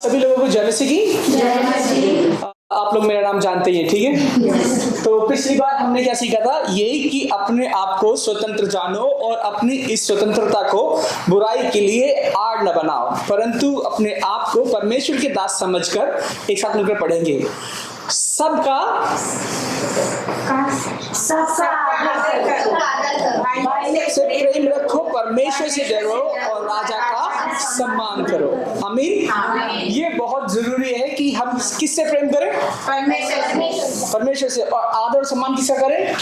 सभी लोगों को जय मसीह की। आप लोग मेरा नाम जानते ही हैं, ठीक है। तो पिछली बार हमने क्या सीखा था, यही कि अपने आप को स्वतंत्र जानो और अपनी इस स्वतंत्रता को बुराई के लिए आड़ न बनाओ, परंतु अपने आप को परमेश्वर के दास समझकर एक साथ मिलकर पढ़ेंगे। सबका से प्रेम रखो, परमेश्वर से डरो और राजा का सम्मान करो। आमीन। ये बहुत जरूरी है कि हम किससे प्रेम करें? परमेश्वर से। और आदर और सम्मान किसका करें?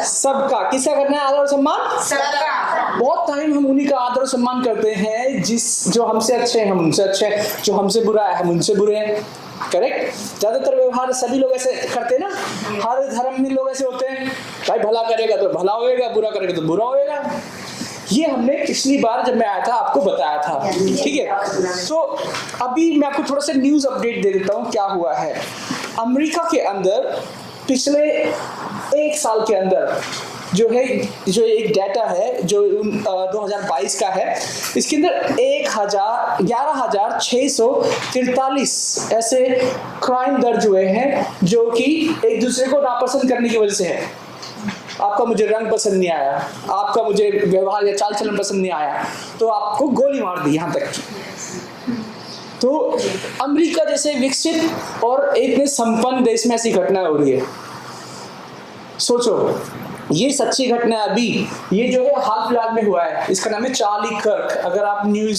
सबका। किसका करना है आदर और सम्मान? सबका। बहुत टाइम हम उन्हीं का आदर और सम्मान करते हैं जो हमसे अच्छे हैं हम उनसे अच्छे हैं, जो हमसे बुरा है हम उनसे बुरे हैं। करेक्ट। ज्यादातर व्यवहार सभी लोग ऐसे करते हैं ना, हर धर्म में लोग ऐसे होते हैं, भाई भला करेगा तो भला होएगा, बुरा करेगा तो बुरा होएगा। ये हमने पिछली बार जब मैं आया था आपको बताया था, ठीक है। तो अभी मैं आपको थोड़ा सा न्यूज अपडेट दे देता हूँ क्या हुआ है। अमेरिका के अंदर पिछले एक साल के अंदर जो एक डाटा है जो 2022 का है, इसके अंदर 11,643 ऐसे क्राइम दर्ज हुए हैं जो कि एक दूसरे को नापसंद करने की वजह से है। आपका मुझे रंग पसंद नहीं आया, आपका मुझे व्यवहार या चाल चलन पसंद नहीं आया, तो आपको गोली मार दी, यहाँ तक की। तो अमेरिका जैसे विकसित और एक संपन्न देश में ऐसी घटना हो रही है। सोचो, ये सच्ची घटना है। अभी ये जो है हाल फिलहाल में हुआ है, इसका नाम है चार्ली कर्क। अगर आप न्यूज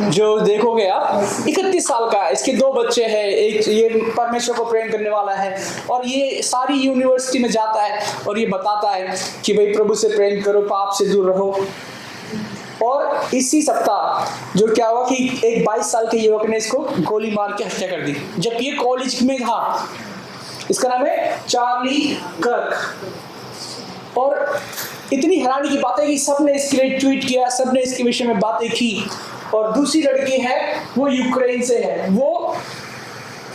जो देखोगे आप, 31 साल का है, इसके 2 बच्चे हैं, एक ये परमेश्वर को प्रेम करने वाला है और ये सारी यूनिवर्सिटी में जाता है और ये बताता है कि भाई प्रभु से प्रेम करो, पाप से दूर रहो। और इसी सप्ताह जो क्या हुआ कि एक 22 साल के युवक ने इसको गोली मार के हत्या कर दी, जब ये कॉलेज में था। इसका नाम है चार्ली कर्क। और इतनी हैरानी की बात है कि सबने इसके लिए ट्वीट किया, सबने इसके विषय में बातें की। और दूसरी लड़की है, वो यूक्रेन से है, वो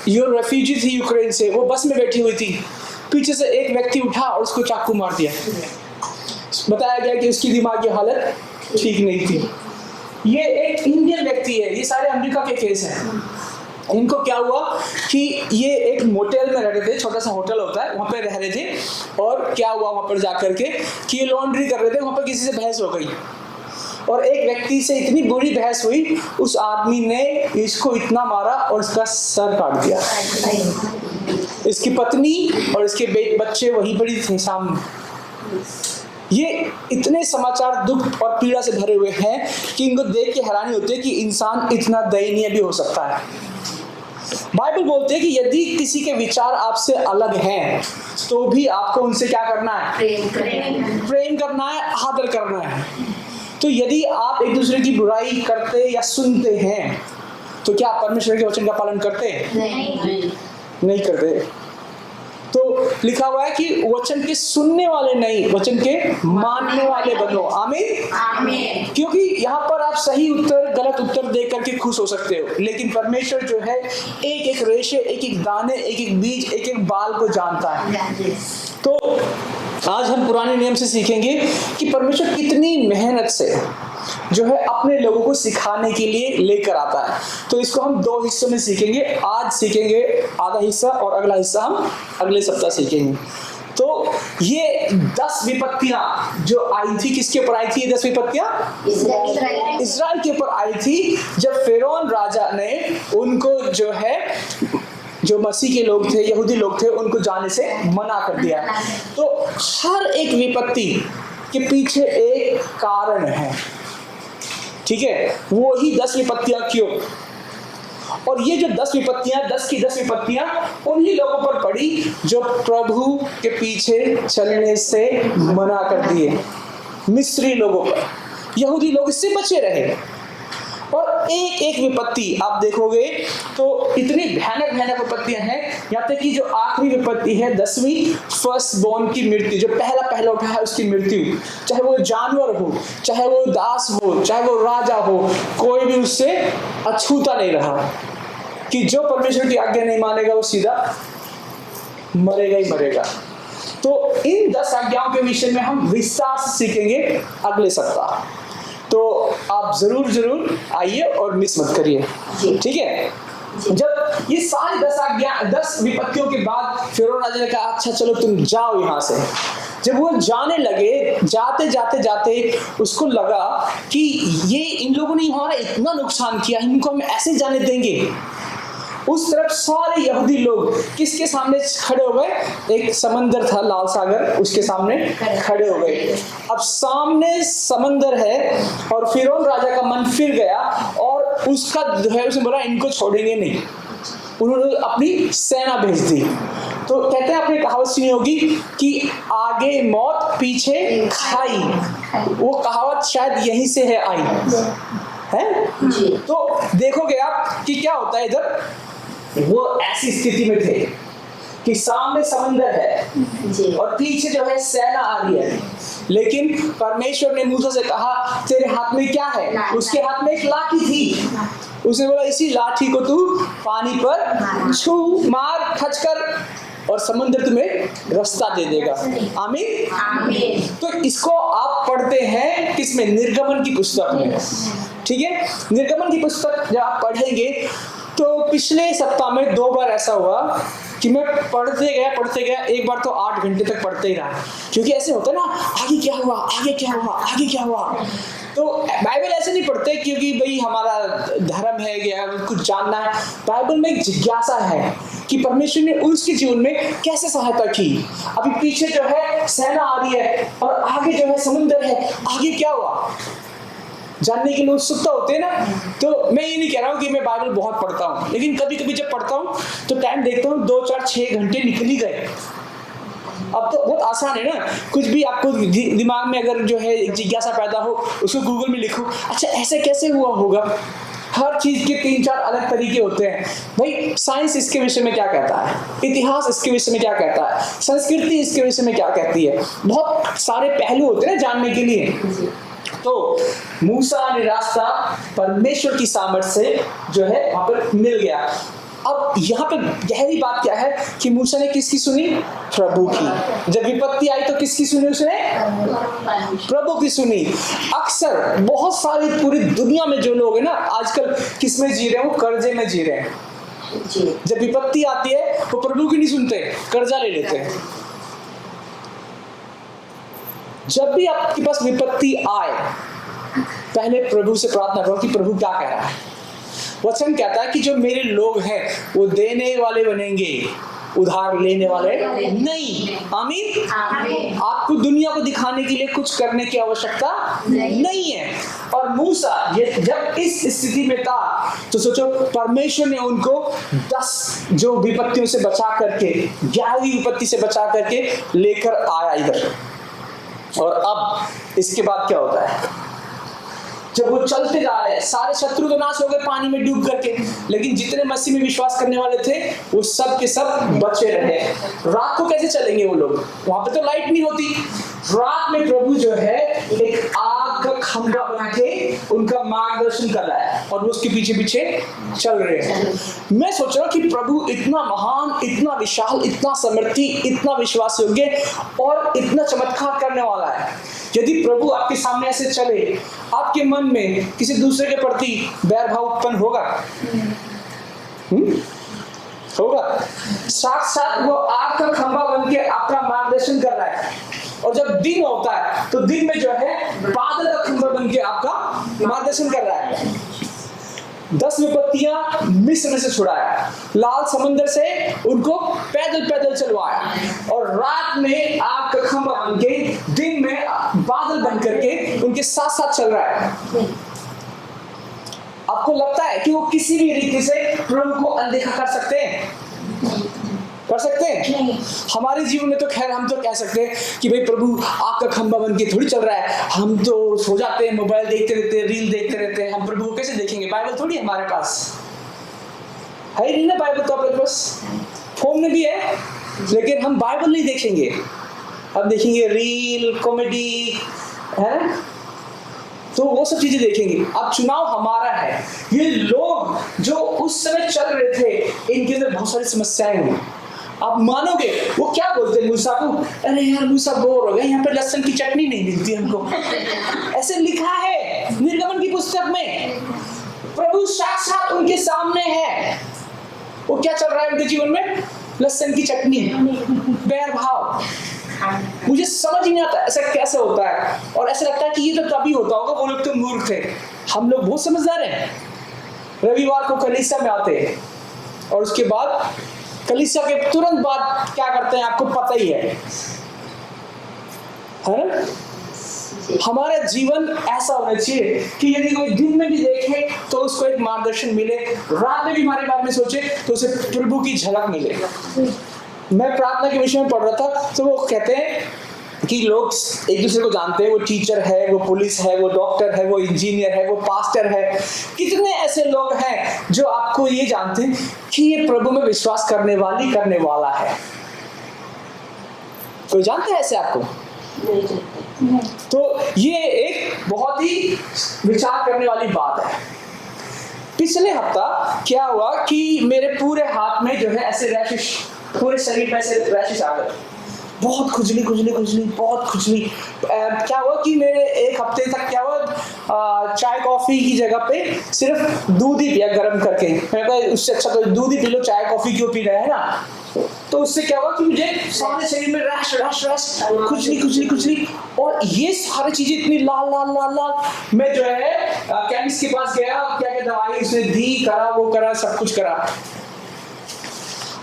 रेफ्यूजी थी यूक्रेन से, वो बस में बैठी हुई थी, पीछे से एक व्यक्ति उठा और उसको चाकू मार दिया। बताया गया कि उसकी दिमागी हालत ठीक नहीं थी। ये एक इंडियन व्यक्ति है, ये सारे अमेरिका के केस हैं। इनको क्या हुआ कि ये एक मोटेल में रह रहे थे, छोटा सा होटल होता है, वहाँ पे रह रहे थे। और क्या हुआ वहाँ पर जाकर के कि ये लॉन्ड्री कर रहे थे, वहाँ पर किसी से बहस हो गई और एक व्यक्ति से इतनी बुरी बहस हुई, उस आदमी ने इसको इतना मारा और इसका सर काट दिया। इसकी पत्नी और इसके बच्चे वहीं पर थे सामने। ये इतने समाचार दुख और पीड़ा से भरे हुए हैं कि इनको देख के हैरानी होती है कि इंसान इतना दयनीय भी हो सकता है। बाइबल बोलते हैं कि यदि किसी के विचार आपसे अलग हैं तो भी आपको उनसे क्या करना है? प्रेम करना है, आदर करना है। तो यदि आप एक दूसरे की बुराई करते या सुनते हैं तो क्या आप परमेश्वर के वचन का पालन करते हैं? नहीं करते। तो लिखा हुआ है कि वचन के सुनने वाले नहीं, वचन के मानने वाले बनो। आमीन। आमीन। क्योंकि यहाँ पर आप सही उत्तर गलत उत्तर देख करके खुश हो सकते हो, लेकिन परमेश्वर जो है एक एक रेशे, एक एक दाने, एक एक बीज, एक एक बाल को जानता है। तो आज हम पुराने नियम से सीखेंगे कि परमेश्वर कितनी मेहनत से जो है अपने लोगों को सिखाने के लिए लेकर आता है। तो इसको हम 2 हिस्सों में सीखेंगे। आज सीखेंगे आधा हिस्सा और अगला हिस्सा हम अगले सप्ताह सीखेंगे। तो ये 10 विपत्तियां जो आई थी, किसके ऊपर आई थी? ये 10 विपत्तियां इस्राएल के ऊपर आई थी, जब फिरौन राजा ने उनको जो मसीह के लोग थे, यहूदी लोग थे, उनको जाने से मना कर दिया। तो हर एक विपत्ति के पीछे एक कारण है, ठीक है। वो ही 10 विपत्तियां क्यों? और ये जो 10 विपत्तियां, 10 की 10 विपत्तियां उन्हीं लोगों पर पड़ी जो प्रभु के पीछे चलने से मना कर दिए। मिस्री लोगों पर, यहूदी लोग इससे बचे रहे। और एक एक विपत्ति आप देखोगे तो इतनी भयानक विपत्तियां हैं, यहाँ तक कि जो आखिरी विपत्ति है 10वीं, फर्स्ट बोर्न की मृत्यु, जो पहला उठा है उसकी मृत्यु। चाहे वो जानवर हो, चाहे वो दास हो, चाहे वो राजा हो, कोई भी उससे अछूता नहीं रहा। कि जो परमेश्वर की आज्ञा नहीं मानेगा वो सीधा मरेगा ही मरेगा। तो इन 10 आज्ञाओं के विषय में हम विस्तार से सीखेंगे अगले सप्ताह। तो आप जरूर आइए और मिस मत करिए, ठीक है। जब ये सारी 10 विपत्तियों के बाद फिरौन राजा ने कहा अच्छा चलो तुम जाओ यहाँ से। जब वो जाने लगे, जाते उसको लगा कि ये इन लोगों ने हमारा इतना नुकसान किया, इनको हम ऐसे जाने देंगे। उस तरफ सारे यहूदी लोग किसके सामने खड़े हो गए? एक समंदर था, लाल सागर, उसके सामने खड़े हो गए। अब सामने समंदर है और फिरौन राजा का मन फिर गया और उसका जो है उसने बोला इनको छोड़ेंगे नहीं। उन्होंने अपनी सेना भेज दी। तो कहते हैं आपने कहावत सुनी होगी कि आगे मौत पीछे खाई, वो कहावत शायद यहीं से है आई है। तो देखोगे आप कि क्या होता है इधर, वो ऐसी स्थिति में थे कि सामने समंदर है और पीछे जो है सेना आ रही है, लेकिन परमेश्वर ने मूसा से कहा तेरे हाथ में क्या है? उसके हाथ में एक लाठी थी। उसने बोला इसी लाठी को तू पानी पर छू मार खच कर और समंदर तुम्हें रास्ता दे देगा। आमीन। तो इसको आप पढ़ते हैं किसमें? निर्गमन की पुस्तक में, ठीक है। निर्गमन की पुस्तक जब आप पढ़ेंगे तो पिछले सप्ताह में 2 बार ऐसा हुआ कि मैं पढ़ते गया, एक बार तो 8 घंटे तक पढ़ते ही रहा, क्योंकि ऐसे होता है ना, आगे क्या हुआ। तो बाइबल ऐसे नहीं पढ़ते क्योंकि भाई हमारा धर्म है या कुछ जानना है। बाइबल में एक जिज्ञासा है कि परमेश्वर ने उसके जीवन में कैसे सहायता की। अभी पीछे जो है सेना आ रही है और आगे जो है समुद्र है, आगे क्या हुआ जानने के लिए उत्सुकता होते हैं ना। तो मैं ये नहीं कह रहा हूँ कि मैं बाइबल बहुत पढ़ता हूँ, लेकिन कभी कभी जब पढ़ता हूँ तो टाइम देखता हूँ 2, 4, 6 घंटे निकल ही गए। अब तो बहुत आसान है ना, कुछ भी आपको दिमाग में अगर जो है जिज्ञासा पैदा हो उसको गूगल में लिखो, अच्छा ऐसे कैसे हुआ होगा। हर चीज के 3-4 अलग तरीके होते हैं। भाई साइंस इसके विषय में क्या कहता है, इतिहास इसके विषय में क्या कहता है, संस्कृति इसके विषय में क्या कहती है, बहुत सारे पहलू होते हैं जानने के लिए। तो मूसा ने रास्ता परमेश्वर की सामर्थ से जो है वहां पर मिल गया। अब यहाँ पे गहरी बात क्या है कि मूसा ने किसकी सुनी? प्रभु की। जब विपत्ति आई तो किसकी सुनी उसने? प्रभु की सुनी। अक्सर बहुत सारी पूरी दुनिया में जो लोग हैं ना आजकल किस में जी रहे हैं? वो कर्जे में जी रहे हैं। जब विपत्ति आती है वो प्रभु की नहीं सुनते, कर्जा ले लेते हैं। जब भी आपके पास विपत्ति आए पहले प्रभु से प्रार्थना करो कि प्रभु क्या कह रहा है। वचन कहता है कि जो मेरे लोग हैं वो देने वाले बनेंगे, उधार लेने वाले नहीं। आमीन। आपको दुनिया को दिखाने के लिए कुछ करने की आवश्यकता नहीं है। और मूसा ये जब इस स्थिति में था तो सोचो परमेश्वर ने उनको 10 जो विपत्तियों से बचा करके 11वीं विपत्ति से बचा करके लेकर आया इधर। और अब इसके बाद क्या होता है? जब वो चलते जा रहे हैं, सारे शत्रु तो नाश हो गए पानी में डूब करके, लेकिन जितने मसीह में विश्वास करने वाले थे वो सब के सब बचे रहे। रात को कैसे चलेंगे वो लोग? वहां पे तो लाइट नहीं होती। रात में प्रभु जो है एक आग का खंभा बना के उनका मार्गदर्शन कर रहा है और वो उसके पीछे पीछे चल रहे हैं। मैं सोच रहा हूँ कि प्रभु इतना महान, इतना विशाल, इतना समर्थी, इतना विश्वास योग्य और इतना चमत्कार करने वाला है। यदि प्रभु आपके सामने ऐसे चले, आपके मन में किसी दूसरे के प्रति बैर भाव उत्पन्न होगा? होगा। साथ वो आग का खंभा बन के आपका मार्गदर्शन कर रहा है। और जब दिन होता है तो दिन में जो है बादल का खंभा बन के आपका मार्गदर्शन कर रहा है। 10 विपत्तियां मिस्र में से छुड़ाया, लाल समंदर से उनको पैदल पैदल चलवाया और रात में आग का खंभा बन के दिन में बादल बन करके उनके साथ साथ चल रहा है। आपको लगता है कि वो किसी भी रीति से प्रभु को अनदेखा कर सकते हैं? कर सकते हैं? हमारे जीवन में तो खैर हम तो कह सकते हैं कि भाई प्रभु आग का खंभा बन के थोड़ी चल रहा है। हम तो सो जाते हैं, मोबाइल देखते रहते हैं, रील देखते रहते हैं, हम प्रभु को कैसे देखेंगे? बाइबल थोड़ी हमारे पास है नहीं ना। बाइबल तो अपने पास फोन में भी है, लेकिन हम बाइबल नहीं देखेंगे। हम देखेंगे रील, कॉमेडी, है तो वो सब चीजें देखेंगे। अब चुनाव हमारा है। ये लोग जो उस समय चल रहे थे इनके अंदर बहुत सारी समस्याएं हुई। आप मानोगे वो क्या बोलते हैं मूसा को? अरे यार मूसा बोर हो गए, यहाँ पे लहसुन की चटनी नहीं मिलती हमको। ऐसे लिखा है। निर्गमन की पुस्तक में प्रभु साक्षात उनके सामने है। वो क्या चल रहा है उनके जीवन में? लहसुन की चटनी, बैर भाव। मुझे समझ ही नहीं आता ऐसा कैसे होता है, और ऐसा लगता है कि ये तो तभी होता होगा, वो लोग तो मूर्ख थे, हम लोग बहुत समझदार हैं। रविवार को कलीसिया में आते हैं और उसके बाद कलीसिया के तुरंत बाद क्या करते हैं आपको पता ही है ना? हमारा जीवन ऐसा होना चाहिए कि यदि कोई दिन में भी देखे तो उसको एक मार्गदर्शन मिले, रात में भी हमारे बारे में सोचे तो उसे प्रभु की झलक मिले। मैं प्रार्थना के विषय में पढ़ रहा था तो वो कहते हैं कि लोग एक दूसरे को जानते हैं, वो टीचर है, वो पुलिस है, वो डॉक्टर है, वो इंजीनियर है, वो पास्टर है। कितने ऐसे लोग हैं जो आपको ये जानते हैं कि ये प्रभु में विश्वास करने वाला है। कोई जानता है ऐसे आपको? तो ये एक बहुत ही विचार करने वाली बात है। पिछले हफ्ता क्या हुआ कि मेरे पूरे हाथ में जो है ऐसे रैशेस, पूरे शरीर पे ऐसे रैशेस आ गए, बहुत खुजली बहुत खुजली। क्या हुआ कि मेरे एक हफ्ते तक क्या हुआ, चाय कॉफी की जगह पे सिर्फ दूध ही पिया गर्म करके। मैंने कहा उससे अच्छा तो दूध ही पी लो, चाय कॉफी क्यों पी रहे हैं ना। तो उससे क्या हुआ कि मुझे सारे शरीर में रैश खुजली, और ये सारी चीजें इतनी लाल। मैं जो है केमिस्ट के पास गया, क्या दवाई उसने दी, करा वो करा, सब कुछ करा।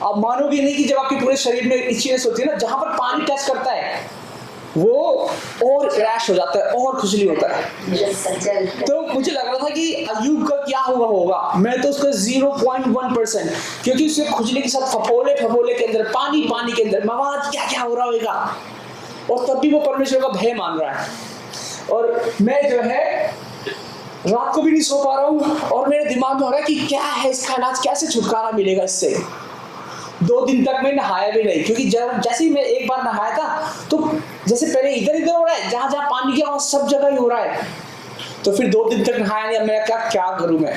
आप मानोगे नहीं कि जब आपके पूरे शरीर में इचीनेस होती है ना, जहां पर पानी टच करता है वो और रैश हो जाता है और खुजली होता है। तो मुझे लग रहा था कि अयूब का क्या हुआ होगा। मैं तो उसका 0.1%, क्योंकि उसके खुजली के साथ फफोले के अंदर, पानी के अंदर मवाद क्या हो रहा होगा, और तब भी वो परमेश्वर का भय मान रहा है। और मैं जो है रात को भी नहीं सो पा रहा हूँ, और मेरे दिमाग में हो रहा है कि क्या है इसका इलाज, कैसे छुटकारा मिलेगा इससे। 2 दिन तक मैं नहाया भी नहीं, क्योंकि जैसे ही मैं एक बार नहाया था तो जैसे पहले इधर हो रहा है, जहां पानी गया वहां सब जगह ही हो रहा है। तो फिर 2 दिन तक नहाया नहीं। अब मैं क्या करूं मैं,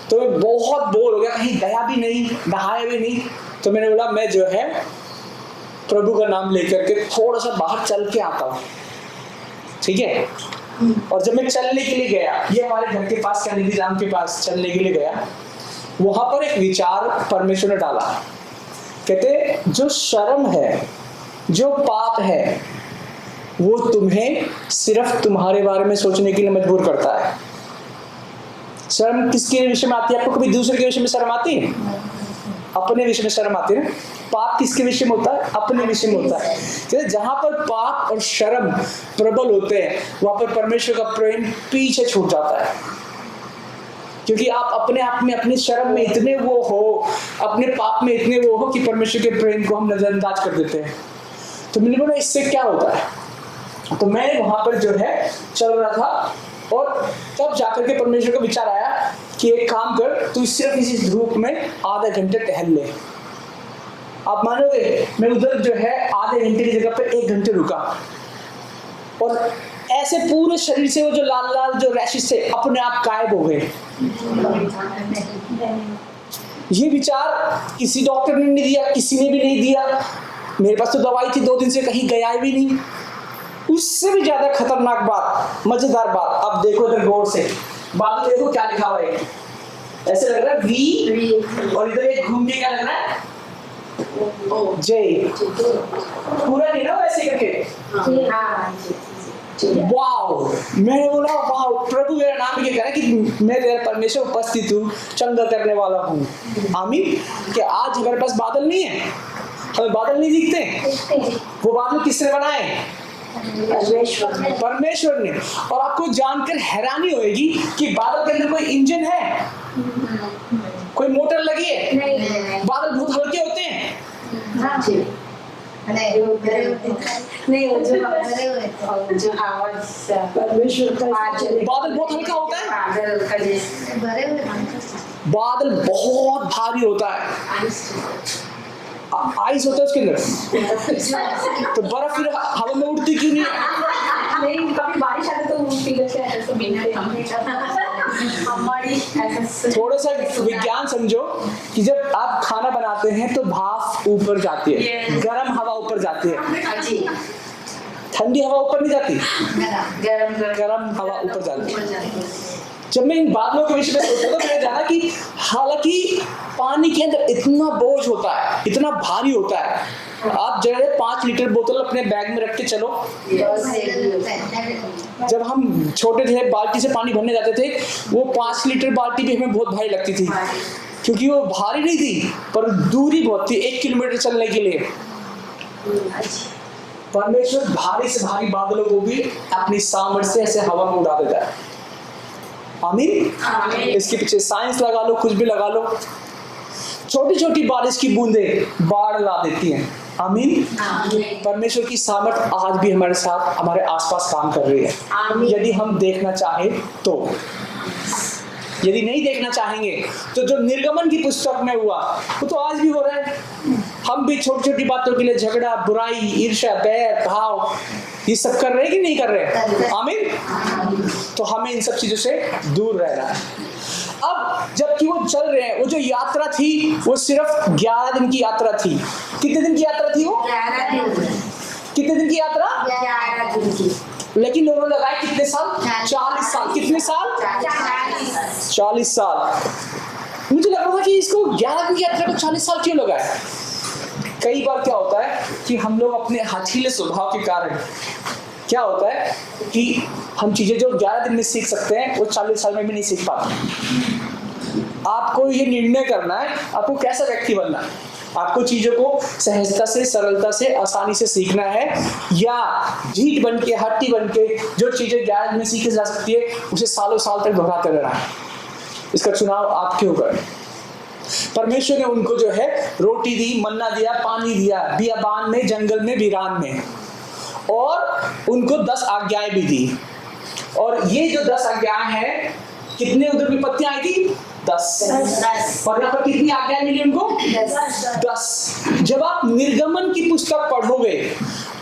तो मैं बहुत बोर हो गया, कहीं गया भी नहीं, नहाया भी नहीं। तो मैंने बोला मैं जो है प्रभु का नाम लेकर के थोड़ा सा बाहर चल के आता हूँ, ठीक है। और जब मैं चलने के लिए गया, ये हमारे घर के पास कैनेडी राम के पास चलने के लिए गया, वहां पर एक विचार परमेश्वर ने डाला। कहते जो शर्म है, जो पाप है, वो तुम्हें सिर्फ तुम्हारे बारे में सोचने के लिए मजबूर करता है। शर्म किसके विषय में आती है? आपको कभी दूसरे के विषय में शर्म आती है? अपने विषय में शर्म आती है ना। पाप किसके विषय में होता है? अपने विषय में होता है। कहते जहां पर पाप और शर्म प्रबल होते हैं, वहां पर परमेश्वर का प्रेम पीछे छूट जाता है। क्योंकि आप अपने आप में, अपनी शर्म में इतने वो हो, अपने पाप में इतने वो हो कि परमेश्वर के प्रेम को हम नजरअंदाज कर देते हैं। तो मैंने बोला इससे क्या होता है। तो मैं वहां पर जो है चल रहा था, और तब जाकर के परमेश्वर का विचार आया कि एक काम कर, तू सिर्फ इस धूप में आधा घंटे टहल ले। आप मानोगे मैं उधर जो है आधे घंटे की जगह पर 1 घंटे रुका, और ऐसे पूरे शरीर से वो जो लाल जो रैशेस थे अपने आप गायब हो गए। ये विचार किसी डॉक्टर ने नहीं दिया, किसी ने भी नहीं दिया। मेरे पास तो दवाई थी, 2 दिन से कहीं गया भी नहीं। उससे भी ज्यादा खतरनाक बात, मजेदार बात, अब देखो इधर गौर से, बात देखो क्या लिखा हुआ है। ऐसे लग रहा है वी, और इधर एक घूम के क्या लग रहा है जय। पूरा नहीं ना वैसे करके। वाओ, मैंने बोला वाओ, प्रभु मेरा नाम ये कह रहा है कि मैं तेरा परमेश्वर उपस्थित हूँ, चंगा करने वाला हूँ। आमीन। कि आज हमारे पास बादल नहीं है, हमें बादल नहीं दिखते। वो बादल किसने बनाए? परमेश्वर ने। और आपको जानकर हैरानी होगी कि बादल के अंदर कोई इंजन है, कोई मोटर लगी है? बादल बहुत हल्के होते हैं। नहीं वो जो परमेश्वर का बादल बहुत हल्का होता है, बादल बहुत भारी होता है, आइस होता है उसके अंदर। तो बर्फ फिर हवा में उड़ती क्यों नहीं है? नहीं, कभी बारिश आती तो थोड़ा सा विज्ञान समझो कि जब आप खाना बनाते हैं तो भाप ऊपर जाती है, गर्म हवा ऊपर जाती है। ठंडी हवा ऊपर नहीं जाती, गरम गर्म हवा ऊपर जाती है। ऊपर जाती है। जब मैं इन बादलों के विषय में सोचा तो मैंने जाना कि हालांकि पानी के अंदर इतना बोझ होता है, इतना भारी होता है। आप जो है 5 लीटर बोतल अपने बैग में रख के चलो। जब हम छोटे थे बाल्टी से पानी भरने जाते थे, वो 5 लीटर बाल्टी भी हमें बहुत भारी लगती थी, क्योंकि वो भारी नहीं थी पर दूरी बहुत थी 1 किलोमीटर चलने के लिए। परमेश्वर भारी से भारी बादलों को भी अपनी सामर्थ्य से ऐसे हवा में उड़ा देता है। आमीन। इसके पीछे साइंस लगा लो, कुछ भी लगा लो। छोटी छोटी बारिश की बूंदें बाढ़ ला देती हैं। आमीन। परमेश्वर की सामर्थ आज भी हमारे साथ, हमारे आसपास काम कर रही है, यदि हम देखना चाहें तो। यदि नहीं देखना चाहेंगे तो जो निर्गमन की पुस्तक में हुआ वो तो आज भी हो रहा है। हम भी छोटी छोटी बातों के लिए झगड़ा, बुराई, ईर्ष्या, बैर भाव, ये सब कर रहे हैं कि नहीं कर रहे? आमीन। तो हमें इन सब चीजों से दूर रहना है। अब जबकि वो चल रहे हैं, वो जो यात्रा थी वो सिर्फ 11 दिन की यात्रा थी। कितने दिन की यात्रा थी वो? 11 दिन। कितने दिन की यात्रा? 11 दिन की। लेकिन उन्होंने लगाए कितने साल? 40 साल। कितने साल? 40 साल। मुझे लग रहा था कि इसको 11 दिन की यात्रा को 40 साल क्यों लगाए? कई बार क्या होता है कि हम लोग अपने हठीले स्वभाव के कारण क्या होता है कि हम चीजें जो 11 दिन में सीख सकते हैं वो 40 साल में भी नहीं सीख पाते। आपको ये निर्णय करना है आपको कैसा व्यक्ति बनना है। आपको चीजों को सहजता से, सरलता से, आसानी से सीखना है, या ढीठ बन के, हट्टी बन के जो चीजें 11 दिन में सीखी जा सकती है उसे सालों साल तक दोहराते रहना है। इसका चुनाव आपके ऊपर है। परमेश्वर ने उनको जो है रोटी दी, मन्ना दिया, पानी दिया, बियाबान में, जंगल में, वीरान में, और उनको 10 आज्ञाएं भी दी। और ये जो 10 आज्ञाएं हैं, कितने उधर विपत्तियां आई थी? 10। और यहाँ पर कितनी आज्ञाएं मिली उनको? 10। जब आप निर्गमन की पुस्तक पढ़ोगे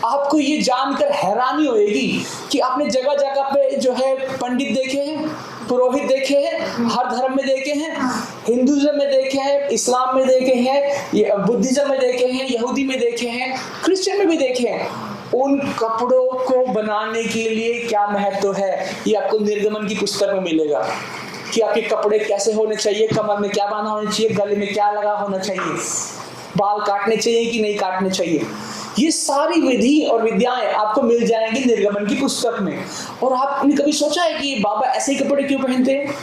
आपको ये जानकर हैरानी होगी कि आपने जगह जगह पे जो है पंडित देखे हैं, पुरोहित देखे हैं, हर धर्म में देखे हैं, हिंदुइज्म में देखे हैं, इस्लाम में देखे हैं, बुद्धिज्म में देखे हैं, यहूदी में देखे हैं, क्रिश्चियन में भी देखे हैं। उन कपड़ों को बनाने के लिए क्या महत्व है ये आपको निर्गमन की पुस्तक में मिलेगा कि आपके कपड़े कैसे होने चाहिए, कमर में क्या बांधा होना चाहिए, गले में क्या लगा होना चाहिए, बाल काटने चाहिए कि नहीं काटने चाहिए। ये सारी विधि और विद्याएं आपको मिल जाएंगी निर्गमन की पुस्तक में। और आपने कभी सोचा है कि बाबा ऐसे ही कपड़े क्यों पहनते हैं?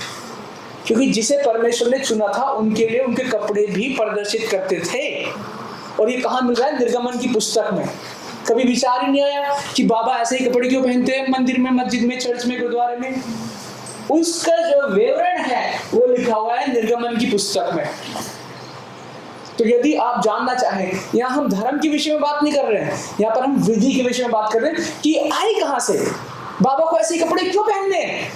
क्योंकि जिसे परमेश्वर ने चुना था उनके लिए उनके कपड़े भी प्रदर्शित करते थे। और ये कहाँ मिल रहा है? निर्गमन की पुस्तक में। कभी विचार ही नहीं आया कि बाबा ऐसे ही कपड़े क्यों पहनते हैं मंदिर में, मस्जिद में, चर्च में, गुरुद्वारे में। उसका जो विवरण है वो लिखा हुआ है निर्गमन की पुस्तक में। तो यदि आप जानना चाहें, यहाँ हम धर्म के विषय में बात नहीं कर रहे हैं, यहाँ पर हम विधि के विषय में बात कर रहे हैं कि आई कहाँ से, बाबा को ऐसे कपड़े क्यों पहनने हैं।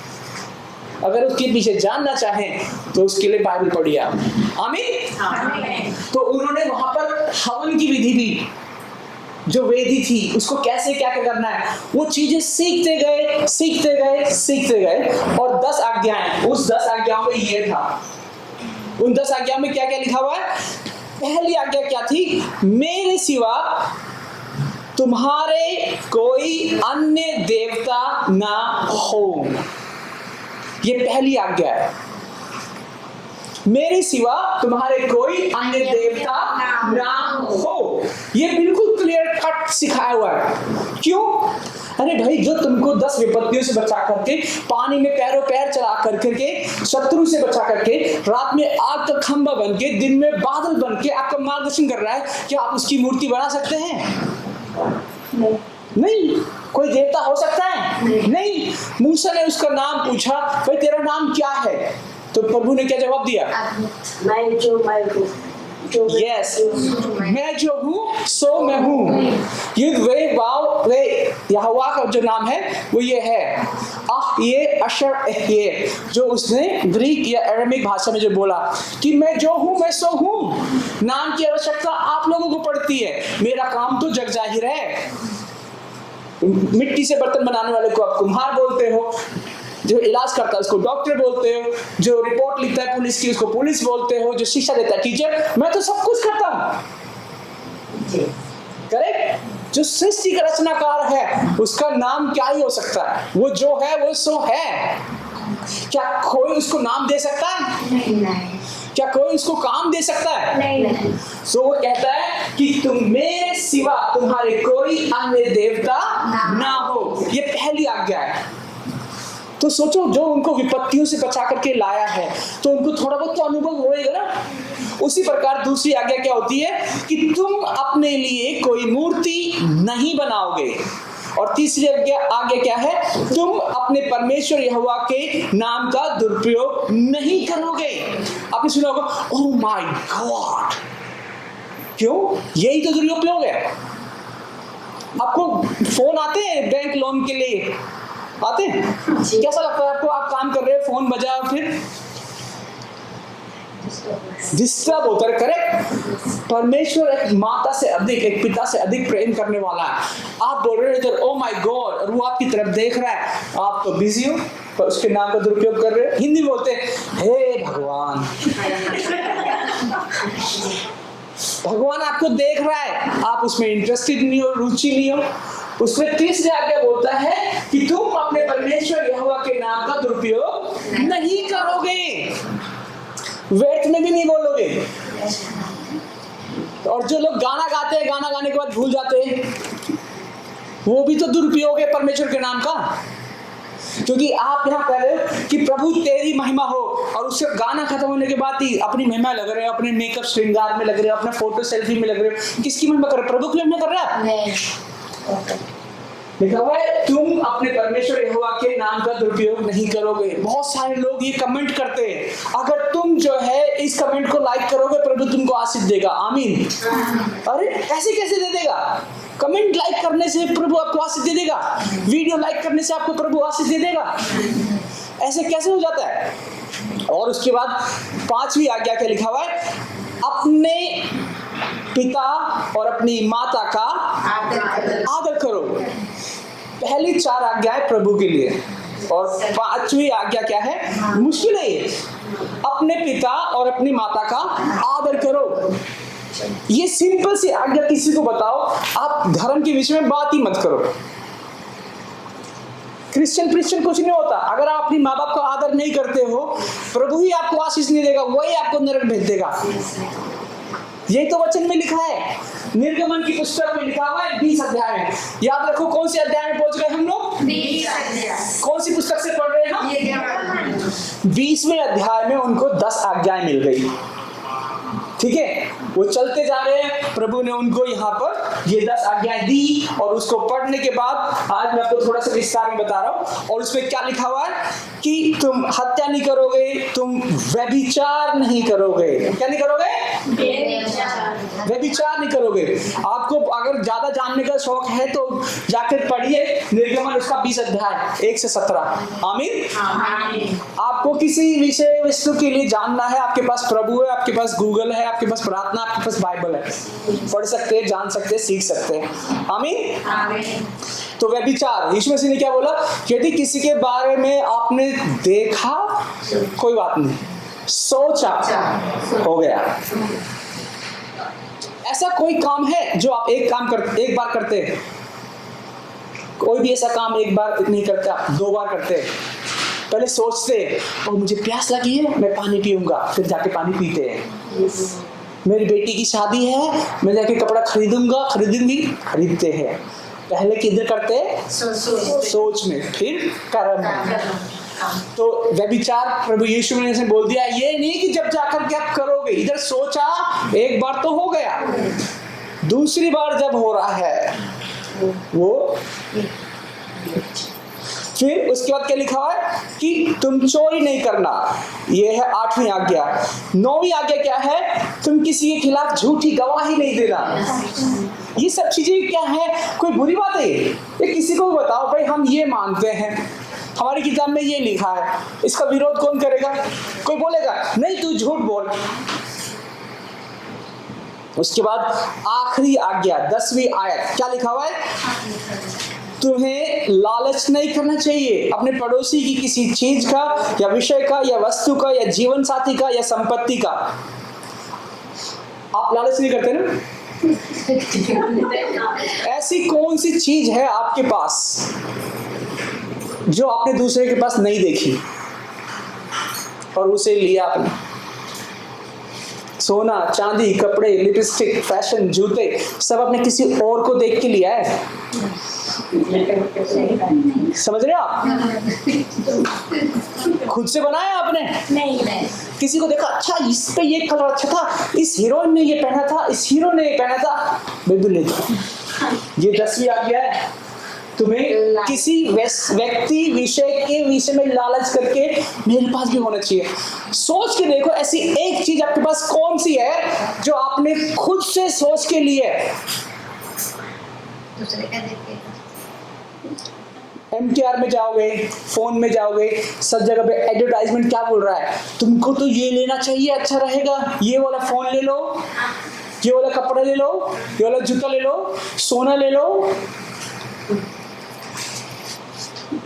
अगर उसके पीछे जानना चाहें तो उसके लिए बाइबल पढ़िए आप। आमीन। तो उन्होंने वहां पर हवन की विधि भी, जो वेदी थी, उसको कैसे क्या क्या करना है, वो चीजें सीखते गए, सीखते गए, सीखते गए। और 10 आज्ञाएं, उस 10 आज्ञाओं में ये था। उन 10 आज्ञाओं में क्या क्या लिखा हुआ है? पहली आज्ञा क्या थी? मेरे सिवा तुम्हारे कोई अन्य देवता ना हो। ये पहली आज्ञा है, मेरे सिवा तुम्हारे कोई अन्य देवता ना हो। ये बिल्कुल क्लियर कट सिखाया हुआ है। क्यों? अरे भाई, जो तुमको 10 विपत्तियों से बचा करके, पानी में पैरों पैर चला करके, शत्रु से बचा करके, रात में आग का खंभा बन के, दिन में बादल बन के आपका मार्गदर्शन कर रहा है, क्या आप उसकी मूर्ति बना सकते हैं? नहीं। कोई देवता हो सकता है? नहीं। मूसा ने उसका नाम पूछा, भाई तेरा नाम क्या है? तो प्रभु ने क्या जवाब दिया? मैं जो हूँ सो मैं हूँ। वे यहोवा का जो नाम है वो ये है, ये अशर ये, जो उसने ग्रीक या अरामिक भाषा में जो बोला कि मैं जो हूँ मैं सो हूँ। नाम की आवश्यकता आप लोगों को पड़ती है, मेरा काम तो जग जाहिर है। मिट्टी से बर्तन बनाने वाले को आप कुम्हार बोलते हो, जो इलाज करता है उसको डॉक्टर बोलते हो, जो रिपोर्ट लिखता है पुलिस की उसको पुलिस बोलते हो, जो शिक्षा देता है टीचर। मैं तो सब कुछ करता हूँ, करेक्ट? जो सृष्टि का रचनाकार है उसका नाम क्या ही हो सकता है? वो जो है वो सो है। क्या कोई उसको नाम दे सकता है? नहीं। क्या कोई उसको काम दे सकता है? नहीं। सो वो कहता है कि तुम मेरे सिवा तुम्हारे कोई अन्य देवता ना हो। ये पहली आज्ञा है। तो सोचो, जो उनको विपत्तियों से बचा करके लाया है तो उनको थोड़ा बहुत तो अनुभव होएगा ना। उसी प्रकार दूसरी आज्ञा क्या होती है कि तुम अपने लिए कोई मूर्ति नहीं बनाओगे। और तीसरी आज्ञा क्या है? तुम अपने परमेश्वर यहोवा के नाम का दुरुपयोग नहीं करोगे। आपने सुना होगा, ओह माय गॉड। क्यों? यही तो दुरुपयोग है। आपको फोन आते हैं बैंक लोन के लिए? आते हैं? कैसा लगता है आपको? आप काम कर रहे हैं, फोन बजा और फिर डिस्टर्ब होता है। करेक्ट? परमेश्वर एक माता से अधिक, एक पिता से अधिक प्रेम करने वाला है। आप बोल रहे हो इधर ओ माय गॉड, और वो आपकी तरफ देख रहा है, आप तो बिजी हो पर उसके नाम का दुरुपयोग कर रहे हो। हिंदी में बोलते हैं, हे भगवान। भगवान आपको देख रहा है, आप उसमें इंटरेस्टेड नहीं हो, रुचि नहीं हो। उसमें तीसरी आज्ञा बोलता है कि तुम अपने परमेश्वर यहोवा के नाम का दुरुपयोग नहीं करोगे। व्यर्थ में भी नहीं बोलोगे। और जो लोग गाना गाते हैं, गाना गाने के बाद भूल जाते हैं, वो भी तो दुरुपयोग है परमेश्वर के नाम का। क्योंकि आप यहाँ कह रहे हो कि प्रभु तेरी महिमा हो, और उससे गाना खत्म होने के बाद ही अपनी महिमा लग रहे हो, अपने मेकअप श्रृंगार में लग रहे हो, अपने फोटो सेल्फी में लग रहे हो। किसकी महिमा कर रहे हो? प्रभु की महिमा कर रहे हो आप? लिखा हुआ है तुम अपने परमेश्वर यहोवा के नाम का दुरुपयोग नहीं करोगे। बहुत सारे लोग ये कमेंट करते हैं, अगर तुम जो है इस कमेंट को लाइक करोगे प्रभु तुमको आशीष देगा। आमीन। अरे ऐसे कैसे दे देगा? कमेंट लाइक करने से प्रभु आपको आशीष दे देगा? वीडियो लाइक करने से आपको प्रभु आशीष दे देगा? ऐसे कैसे हो जाता है? और उसके बाद पांचवी आज्ञा क्या लिखा हुआ है? अपने पिता और अपनी माता का आदर करो। पहली चार आज्ञाएं प्रभु के लिए, और पांचवी आज्ञा क्या है? मुश्किल है ये। अपने पिता और अपनी माता का आदर करो। ये सिंपल सी आज्ञा किसी को बताओ, आप धर्म के विषय में बात ही मत करो। क्रिश्चियन कुछ नहीं होता। अगर आप अपनी माँ बाप का आदर नहीं करते हो, प्रभु ही आपको आशीष नहीं देगा, वही आपको नरक भेज देगा। यही तो वचन में लिखा है। निर्गमन की पुस्तक में लिखा हुआ है 20 अध्याय में। याद रखो कौन सी अध्याय में पहुंच गए हम लोग? 20 अध्याय। कौन सी पुस्तक से पढ़ रहे हैं हम? 20वें अध्याय में उनको 10 आज्ञाएं मिल गई। ठीक है, वो चलते जा रहे हैं, प्रभु ने उनको यहाँ पर ये 10 आज्ञाएं दी, और उसको पढ़ने के बाद आज मैं आपको थोड़ा सा विस्तार में बता रहा हूँ। और उसमें क्या लिखा हुआ है कि तुम हत्या नहीं करोगे, तुम व्यभिचार नहीं करोगे। क्या नहीं करोगे? व्यभिचार नहीं करोगे। आपको अगर ज्यादा जानने का शौक है तो जाकर पढ़िए निर्गमन उसका 20 अध्याय 1 से 17। आमीन। आपको किसी विषय वस्तु के लिए जानना है, आपके पास प्रभु है, आपके पास गूगल है, आपके पास प्रार्थना, आपके पास बाइबल है, पढ़ सकते हैं, जान सकते हैं, सीख सकते हैं। आमीन। तो व्यभिचार, यीशु मसीह ने क्या बोला? यदि किसी के बारे में आपने देखा, कोई बात नहीं, सोचा, हो गया। ऐसा कोई काम है जो आप एक बार करते हैं? कोई भी ऐसा काम एक बार नहीं करते, आप 2 बार करते हैं। पहले सोचते हैं, और मुझे प्यास लगी है, मैं पानी पीऊंगा, फिर जाके पानी पीते हैं। मेरी बेटी की शादी है, मैं जाके कपड़ा खरीदते हैं। पहले किधर करते हैं? सोच में, फिर कर्म में। तो व्यभिचार प्रभु यीशु ने बोल दिया, ये नहीं कि जब जाकर के आप करोगे। इधर सोचा, एक बार तो हो गया, दूसरी बार जब हो रहा है वो, फिर उसके बाद क्या लिखा है कि तुम चोरी नहीं करना। ये है 8वीं आज्ञा। 9वीं आज्ञा क्या है? तुम किसी के खिलाफ झूठी गवाही नहीं देना। ये सब चीजें क्या है? कोई बुरी बात है? ये किसी को बताओ भाई हम ये मानते हैं, हमारी किताब में ये लिखा है, इसका विरोध कौन करेगा? कोई बोलेगा नहीं तू झूठ बोल। उसके बाद आखिरी आज्ञा 10वीं आयत क्या लिखा हुआ है? तुम्हें लालच नहीं करना चाहिए अपने पड़ोसी की किसी चीज का या विषय का या वस्तु का या जीवन साथी का या संपत्ति का। आप लालच नहीं करते ना? ऐसी कौन सी चीज है आपके पास जो आपने दूसरे के पास नहीं देखी और उसे लिया आपने? सोना, चांदी, कपड़े, लिपस्टिक, फैशन, जूते, सब आपने किसी और को देख के लिया है। समझ रहे हो आप? खुद से बनाया आपने? नहीं। किसी को देखा, अच्छा इस पे ये कलर अच्छा था, इस हीरोइन ने ये पहना था, इस हीरो ने ये पहना था। बिल्कुल नहीं। ये 10वीं आ गया है। तुम्हें किसी व्यक्ति के विषय में लालच करके मेरे पास भी होना चाहिए। सोच के देखो, ऐसी एक चीज आपके पास कौन सी है जो आपने खुद से सोच के लिए है? दूसरे का देख के MTR में जाओगे, फोन में जाओगे, सब जगह पे एडवर्टाइजमेंट क्या बोल रहा है? तुमको तो ये लेना चाहिए, अच्छा रहेगा, ये वाला फोन ले लो, ये वाला कपड़ा ले लो, ये वाला जूता ले लो, सोना ले लो।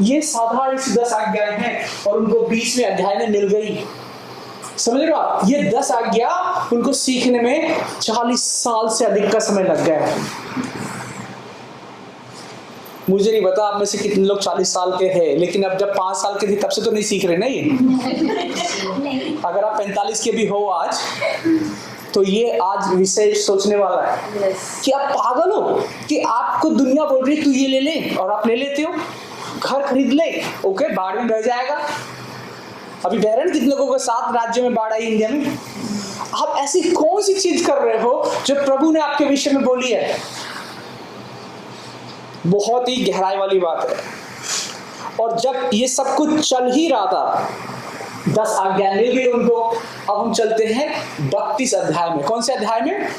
ये साधारण सी 10 आज्ञाएं हैं और उनको 20वें अध्याय में मिल गई। समझ रहे हो आप? ये 10 आज्ञा उनको सीखने में 40 साल से अधिक का समय लग गया है। मुझे नहीं पता आप में से कितने लोग 40 साल के हैं, लेकिन अब जब 5 साल के थे तब से तो नहीं सीख रहे ना ये। अगर आप 45 के भी हो आज, तो ये आज विषय सोचने वाला है कि आप पागल हो कि आपको दुनिया बोल रही है तू ये ले ले और आप ले लेते हो। घर खरीद ले, ओके, बाढ़ में बह जाएगा। अभी बह रहे हैं कितने लोगों के 7 राज्यों में बाढ़ आई इंडिया में। आप ऐसी कौन सी चीज कर रहे हो जो प्रभु ने आपके विषय में बोली है? बहुत ही गहराई वाली बात है। और जब ये सब कुछ चल ही रहा था, 10 आज्ञा मिल गई उनको। अब हम चलते हैं 32 अध्याय में। कौन से अध्याय में?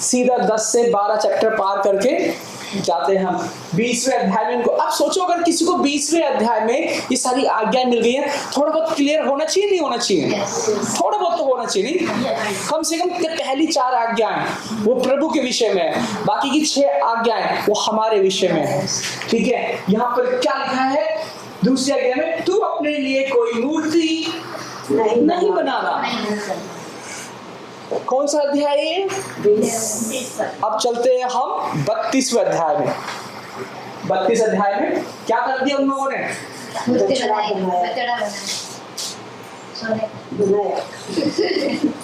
सीधा 10 से 12 चैप्टर पार करके जाते हैं हम 20वें अध्याय में उनको। अब सोचो, अगर किसी को 20वें अध्याय में ये सारी आज्ञा मिल गई है, थोड़ा बहुत क्लियर होना चाहिए, नहीं होना चाहिए? थोड़ा बहुत तो होना चाहिए, नहीं? कम से कम पहली 4 आज्ञाएं वो प्रभु के विषय में है, बाकी की 6 आज्ञाएं वो हमारे विषय में है। ठीक है, यहाँ पर क्या लिखा है? दूसरी आज्ञा में, तू अपने लिए कोई मूर्ति नहीं बनाना। कौन सा अध्याय है? अब चलते हैं हम 32वें अध्याय में। 32 अध्याय में क्या कर दिया उन लोगों ने?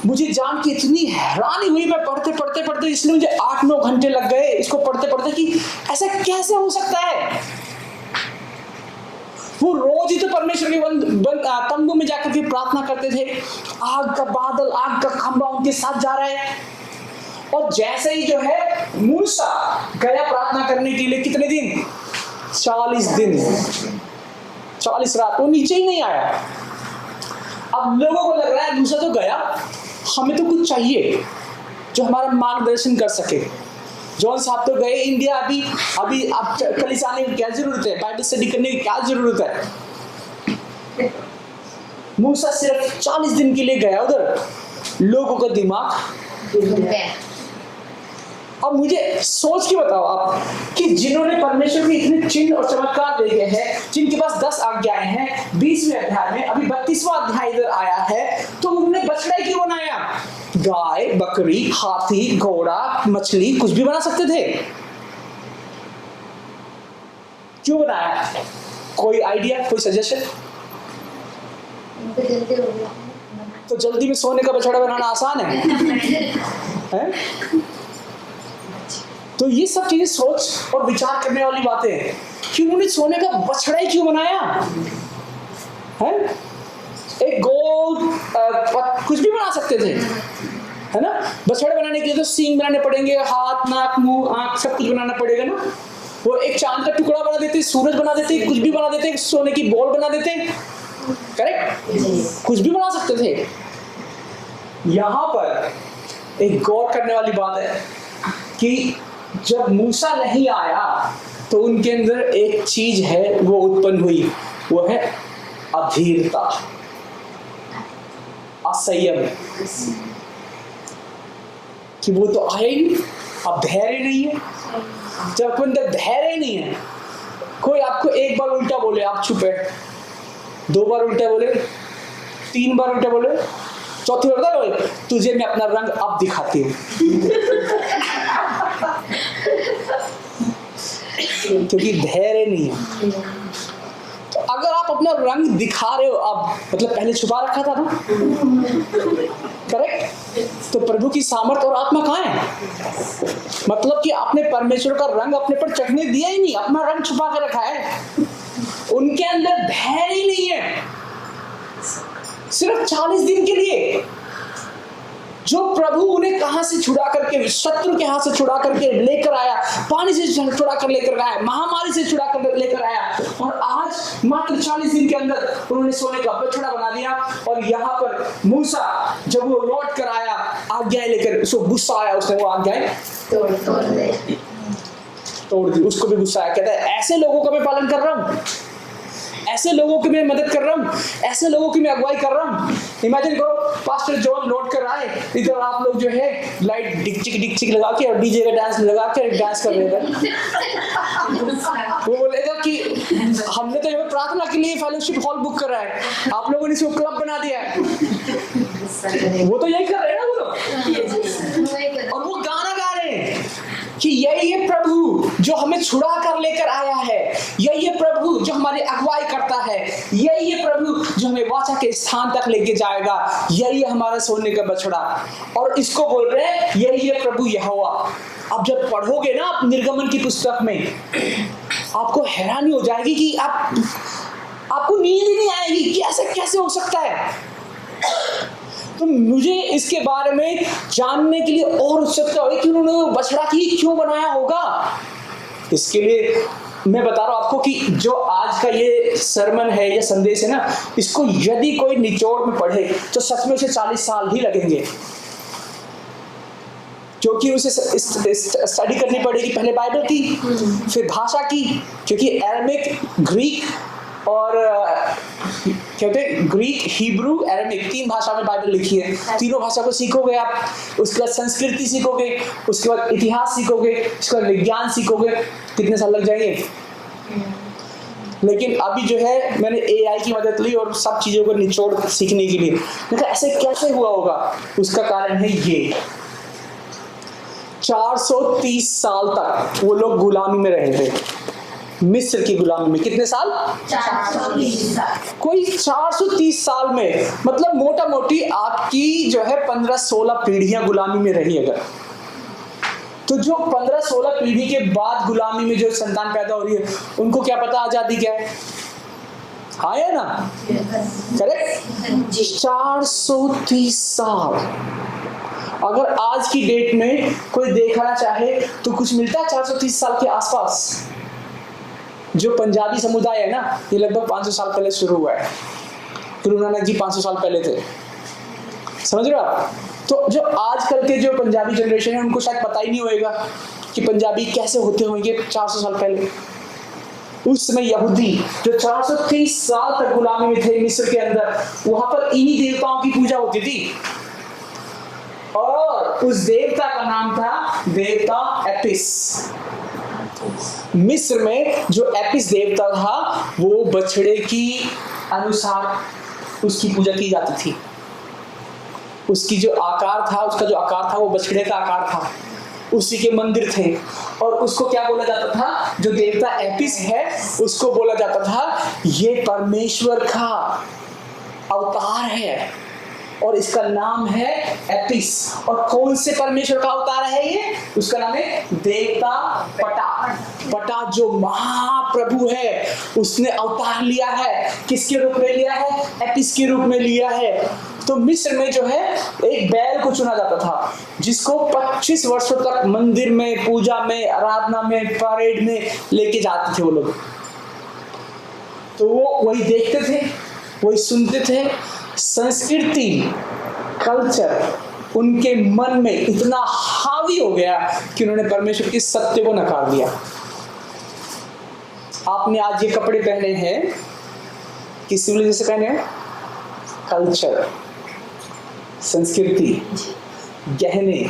मुझे जान के इतनी हैरानी हुई, मैं पढ़ते इसलिए मुझे 8-9 घंटे लग गए इसको पढ़ते कि ऐसा कैसे हो सकता है। वो रोज ही तो परमेश्वर के तंबू में जाकर के प्रार्थना करते थे। आग का बादल, आग का खंभा उनके साथ जा रहा है। और जैसे ही जो है मूसा गया प्रार्थना करने के लिए, कितने दिन? 40 दिन, 40 रात, वो नीचे ही नहीं आया। अब लोगों को लग रहा है मूसा तो गया, हमें तो कुछ चाहिए जो हमारा मार्गदर्शन कर सके। जॉन साहब तो गए इंडिया, अभी आप कलीसिया आने की क्या जरूरत है? बाइबल स्टडी करने की क्या जरूरत है? मूसा सिर्फ 40 दिन के लिए गया उधर। लोगों का दिमाग। अब मुझे सोच के बताओ आप कि जिन्होंने परमेश्वर के इतने चिन्ह और चमत्कार देखे हैं, जिनके पास 10 आज्ञाएं हैं, 20वें अध्याय में अभी 32वां अध्याय इधर आया है, तो उन्होंने बछड़ा क्यों बनाया? गाय, बकरी, हाथी, घोड़ा, मछली, कुछ भी बना सकते थे। क्यों बनाया? कोई आइडिया, कोई सजेशन? तो जल्दी में सोने का बछड़ा बनाना आसान है? तो ये सब चीजें सोच और विचार करने वाली बातें हैं कि उन्होंने सोने का बछड़ा ही क्यों बनाया है? एक गोल कुछ भी बना सकते थे, है ना? बछड़ा बनाने के लिए तो सींग बनाने पड़ेंगे, हाथ, नाक, मुंह, आंख, सब कुछ बनाना पड़ेगा ना। वो एक चांद का टुकड़ा बना देते, सूरज बना देते, कुछ भी बना देते, सोने की बॉल बना देते, करेक्ट? कुछ भी बना सकते थे। यहां पर एक गौर करने वाली बात है कि जब मूसा नहीं आया तो उनके अंदर एक चीज है वो उत्पन्न हुई, वो है अधीरता, असंयम। कि वो तो आया ही नहीं, अब धैर्य नहीं है। जब आपके अंदर धैर्य नहीं है, कोई आपको एक बार उल्टा बोले आप चुप है, 2 बार उल्टा बोले, 3 बार उल्टा बोले, चौथी बार बताओ, तुझे मैं अपना रंग अब दिखाती हूँ। क्योंकि धैर्य नहीं है। तो अगर आप अपना रंग दिखा रहे हो अब, मतलब पहले छुपा रखा था ना, करेक्ट? तो प्रभु की सामर्थ और आत्मा कहाँ है? मतलब कि आपने परमेश्वर का रंग अपने पर चढ़ने दिया ही नहीं, अपना रंग छुपा कर रखा है। उनके अंदर धैर्य ही नहीं है। सिर्फ 40 दिन के लिए जो प्रभु उन्हें कहां से छुड़ा करके, शत्रु के हाथ से छुड़ा करके लेकर आया, पानी से छुड़ा कर लेकर आया, महामारी से छुड़ा कर लेकर आया, और आज मात्र 40 दिन के अंदर उन्होंने सोने का बछड़ा बना दिया। और यहाँ पर मूसा जब वो लौट कर आया आज्ञाएं लेकर, उसको गुस्सा आया, उसने वो आज्ञाएं तोड़ दी। उसको भी गुस्सा आया, कहता है ऐसे लोगों का मैं पालन कर रहा हूँ, ऐसे लोगों की मैं मदद कर रहा हूँ, ऐसे लोगों की मैं अगुवाई कर रहा हूँ। इमेजिन करो, पास्टर जॉन लौट कर आए, इधर आप लोग जो है लाइट डिक चिक लगा के और डीजे का डांस लगा के डांस कर रहे थे। वो बोलेगा कि हमने तो यहाँ प्रार्थना के लिए फेलोशिप हॉल बुक करा है, आप लोगों ने इसको क्लब बना दिया है। वो तो यही कर रहे हैं ना वो लोग, और वो गाना गा रहे हैं कि यही है प्रभु जो हमें छुड़ा कर लेकर आया है, यही है प्रभु जो हमारी अगुवाई करता है, यही है प्रभु जो हमें वाचा के स्थान तक लेके जाएगा, यही है हमारा सोने का बछड़ा। और इसको बोल रहे हैं यही है प्रभु यहोवा। अब जब पढ़ोगे ना आप निर्गमन की पुस्तक में, आपको हैरानी हो जाएगी कि आपको नींद ही नहीं आएगी कि ऐसा कैसे हो सकता है। तो मुझे इसके बारे में जानने के लिए और उत्सुकता हुई कि उन्होंने बछड़ा की क्यों बनाया होगा। इसके लिए मैं बता रहा हूं आपको कि जो आज का ये सरमन है या संदेश है ना, इसको यदि कोई निचोड़ में पढ़े तो सच में उसे 40 साल ही लगेंगे, क्योंकि उसे स्टडी करनी पड़ेगी, पहले बाइबल की, फिर भाषा की, क्योंकि अरेमिक, ग्रीक और कहते हैं ग्रीक, हिब्रू, अरेमिक, 3 भाषा में बाइबल लिखी है। तीनों भाषा को सीखोगे आप, उसके बाद संस्कृति सीखोगे, उसके बाद इतिहास सीखोगे, उसके बाद विज्ञान सीखोगे, कितने साल लग जाएंगे। लेकिन अभी जो है मैंने AI की मदद ली और सब चीजों को निचोड़ सीखने के लिए, लेकिन ऐसे कैसे हुआ होगा, उसका कारण है ये 430 साल तक वो लोग गुलामी में रहे थे, मिस्र की गुलामी में। कितने साल? 430 साल। कोई 430 साल में, मतलब मोटा मोटी आपकी जो है 15-16 पीढ़ियां गुलामी में रही। अगर तो जो 15-16 पीढ़ी के बाद गुलामी में जो संतान पैदा हो रही है, उनको क्या पता आजादी क्या है? हाँ या ना? करेक्ट। 430 साल। अगर आज की डेट में कोई देखना चाहे तो कुछ मिलता है 430 साल के आसपास। जो पंजाबी समुदाय है ना, ये लगभग 500 साल पहले शुरू हुआ है। गुरु नानक जी 500 साल पहले थे, समझ रहे हो आप? तो जो आजकल के जो पंजाबी जनरेशन है, उनको शायद पता ही नहीं होएगा कि पंजाबी कैसे होते होंगे 400 साल पहले। उस समय यहूदी जो 430 साल तक गुलामी में थे मिस्र के अंदर, वहां पर इन्हीं देवताओं की पूजा होती थी, और उस देवता का नाम था देवता एपिस। मिस्र में जो एपिस देवता था, वो बछड़े की अनुसार उसकी पूजा की जाती थी। उसकी जो आकार था, उसका जो आकार था वो बछड़े का आकार था, उसी के मंदिर थे। और उसको क्या बोला जाता था? जो देवता एपिस है, उसको बोला जाता था ये परमेश्वर का अवतार है, और इसका नाम है एपिस। और कौन से परमेश्वर का अवतार है ये? उसका नाम है देवता पटा। पटा जो महाप्रभु है, उसने अवतार लिया है। किसके रूप में लिया है? एपिस के रूप में लिया है। तो मिस्र में जो है एक बैल को चुना जाता था, जिसको 25 वर्षों तक मंदिर में, पूजा में, आराधना में, परेड में लेके जाते थे वो लोग। तो वो वही देखते थे, वही सुनते थे। संस्कृति, कल्चर उनके मन में इतना हावी हो गया कि उन्होंने परमेश्वर की सत्य को नकार दिया। आपने आज ये कपड़े पहने हैं, किस वजह से पहने हैं? कल्चर, संस्कृति, गहने।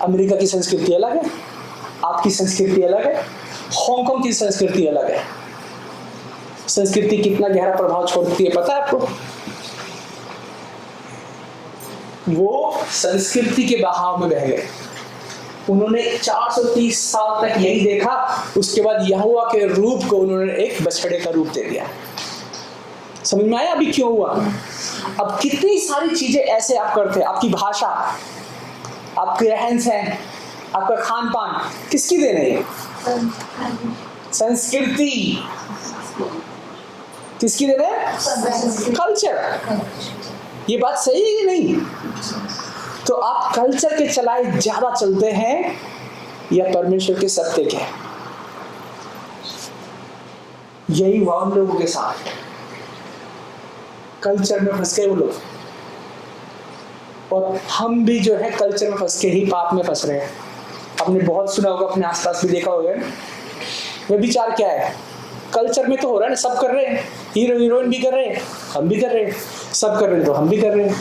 अमेरिका की संस्कृति अलग है, आपकी संस्कृति अलग है, हांगकांग की संस्कृति अलग है। संस्कृति कितना गहरा प्रभाव छोड़ती है पता है आपको? वो संस्कृति के बहाव में बह गए। उन्होंने 430 साल तक यही देखा, उसके बाद यहोवा के रूप को उन्होंने एक बछड़े का रूप दे दिया। समझ में आया अभी क्यों हुआ? अब कितनी सारी चीजें ऐसे आप करते हैं, आपकी भाषा, आपके रहन सहन, आपका खान पान किसकी देन है? संस्कृति किसकी देन है? कल्चर। ये बात सही है कि नहीं? तो आप कल्चर के चलाए ज्यादा चलते हैं या परमेश्वर के सत्य के? यही हुआ उन लोगों के साथ। कल्चर में फंस गए वो लोग, और हम भी जो है कल्चर में फंस के ही पाप में फंस रहे हैं। आपने बहुत सुना होगा, अपने आसपास भी देखा होगा। वह विचार क्या है? कल्चर में तो हो रहा है ना, सब कर रहे हैं, हीरो हीरोइन भी कर रहे हैं, हम भी कर रहे हैं, सब कर रहे हैं तो हम भी कर रहे हैं।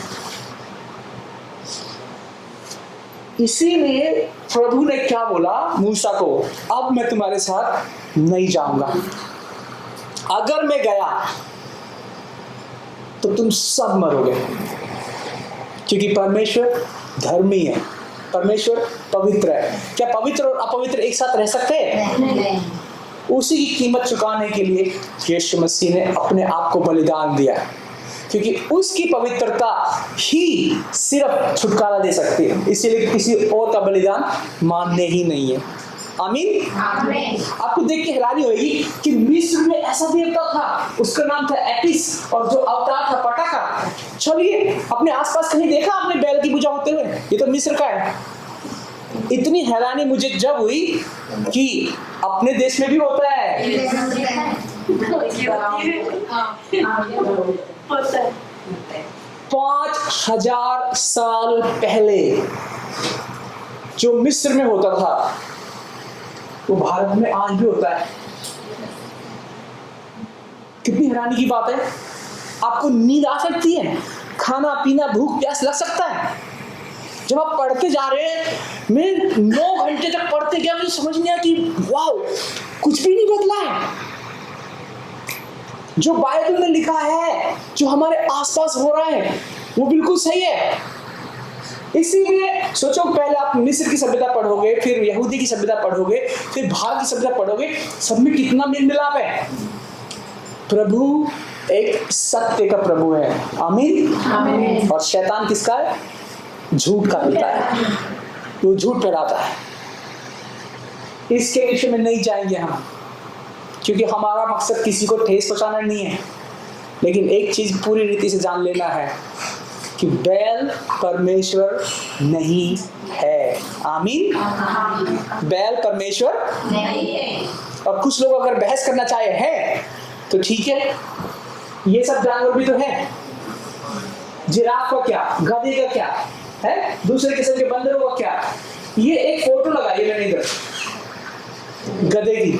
इसीलिए प्रभु ने क्या बोला मूसा को, अब मैं तुम्हारे साथ नहीं जाऊंगा, अगर मैं गया तो तुम सब मरोगे, क्योंकि परमेश्वर धर्मी है, परमेश्वर पवित्र है। क्या पवित्र और अपवित्र एक साथ रह सकते हैं? उसी की कीमत चुकाने के लिए यीशु मसीह ने अपने आप को बलिदान दिया, क्योंकि उसकी पवित्रता ही सिर्फ छुटकारा दे सकती है। इसीलिए किसी और का बलिदान मान्य ही नहीं है। आमीन। आपको देख के हैरानी होगी कि मिस्र में ऐसा देवता था, उसका नाम था एटिस, और जो अवतार था पटाका। चलिए, अपने आसपास कहीं देखा आपने बैल की पूजा होते हुए? ये तो मिस्र का है। इतनी हैरानी मुझे जब हुई कि अपने देश में भी होता है। 5000 साल पहले जो मिस्र में होता था वो भारत में आज भी होता है। कितनी हैरानी की बात है। आपको नींद आ सकती है, खाना पीना भूख प्यास लग सकता है। जब आप पढ़ते जा रहे हैं, मैं 9 घंटे तक पढ़ते गया, मुझे समझ नहीं आया कि वाओ, कुछ भी नहीं बदला है। जो बाइबल में लिखा है, जो हमारे आसपास हो रहा है, वो बिल्कुल सही है। इसीलिए सोचो, पहले आप मिस्र की सभ्यता पढ़ोगे, फिर यहूदी की सभ्यता पढ़ोगे, फिर भारत की सभ्यता पढ़ोगे, सब में कितना मेल मिलाप है। प्रभु एक सत्य का प्रभु है। आमीन। और शैतान किसका है? झूठ का पिता है, वो झूठ फैलाता है। इसके विषय में नहीं जाएंगे हम, क्योंकि हमारा मकसद किसी को ठेस पहुंचाना नहीं है। लेकिन एक चीज पूरी रीति से जान लेना है कि बैल परमेश्वर नहीं है। आमीन। बैल परमेश्वर नहीं है। और कुछ लोग अगर बहस करना चाहे है तो ठीक है, ये सब जानवर भी तो है। जिराफ का क्या, गधे का क्या है, दूसरे किस्म के बंदरों का क्या। ये एक फोटो लगाइए मैंने इधर गधे की,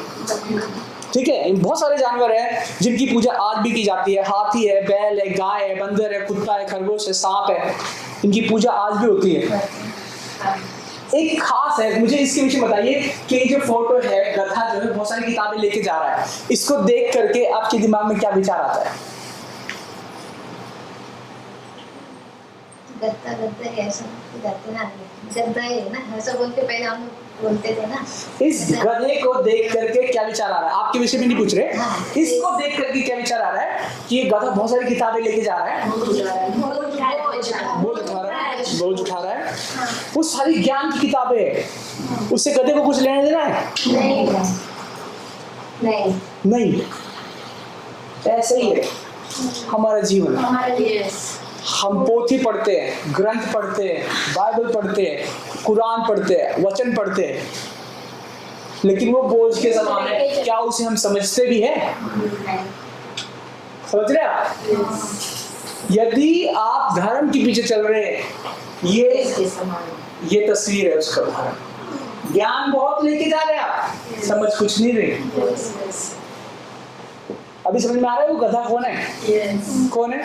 ठीक है। बहुत सारे जानवर हैं जिनकी पूजा आज भी की जाती है। हाथी है, बैल है, गाय है, बंदर है, कुत्ता है, खरगोश है, सांप है, इनकी पूजा आज भी होती है। एक खास है, मुझे इसके विषय बताइए कि जो फोटो है, गधा जो है बहुत सारी किताबें लेके जा रहा है, इसको देख करके आपके दिमाग में क्या विचार आता है? गद्दा ऐसा गद्दा है ना, ऐसा बोलते पहले हम बोलते थे ना। इस गधे को देख करके क्या विचार आ रहा है? आपके विषय में नहीं पूछ रहे, इसको देख करके क्या विचार आ रहा है कि ये गधा बहुत सारी किताबें लेके जा रहा है, बोझ उठा रहा है, वो सारी ज्ञान की किताबें है, उससे गधे को कुछ लेने देना है? नहीं। ऐसे ही है हमारा जीवन। हम पोथी पढ़ते हैं, ग्रंथ पढ़ते हैं, बाइबल पढ़ते हैं, कुरान पढ़ते हैं, वचन पढ़ते हैं, लेकिन वो बोझ के समान है। क्या उसे हम समझते भी हैं? समझ रहे आप? यदि आप धर्म के पीछे चल रहे हैं, ये तस्वीर है उसका धर्म। ज्ञान बहुत लेके जा रहे हैं आप, समझ कुछ नहीं रहे। अभी समझ में आ रहा है वो गधा कौन है? कौन है?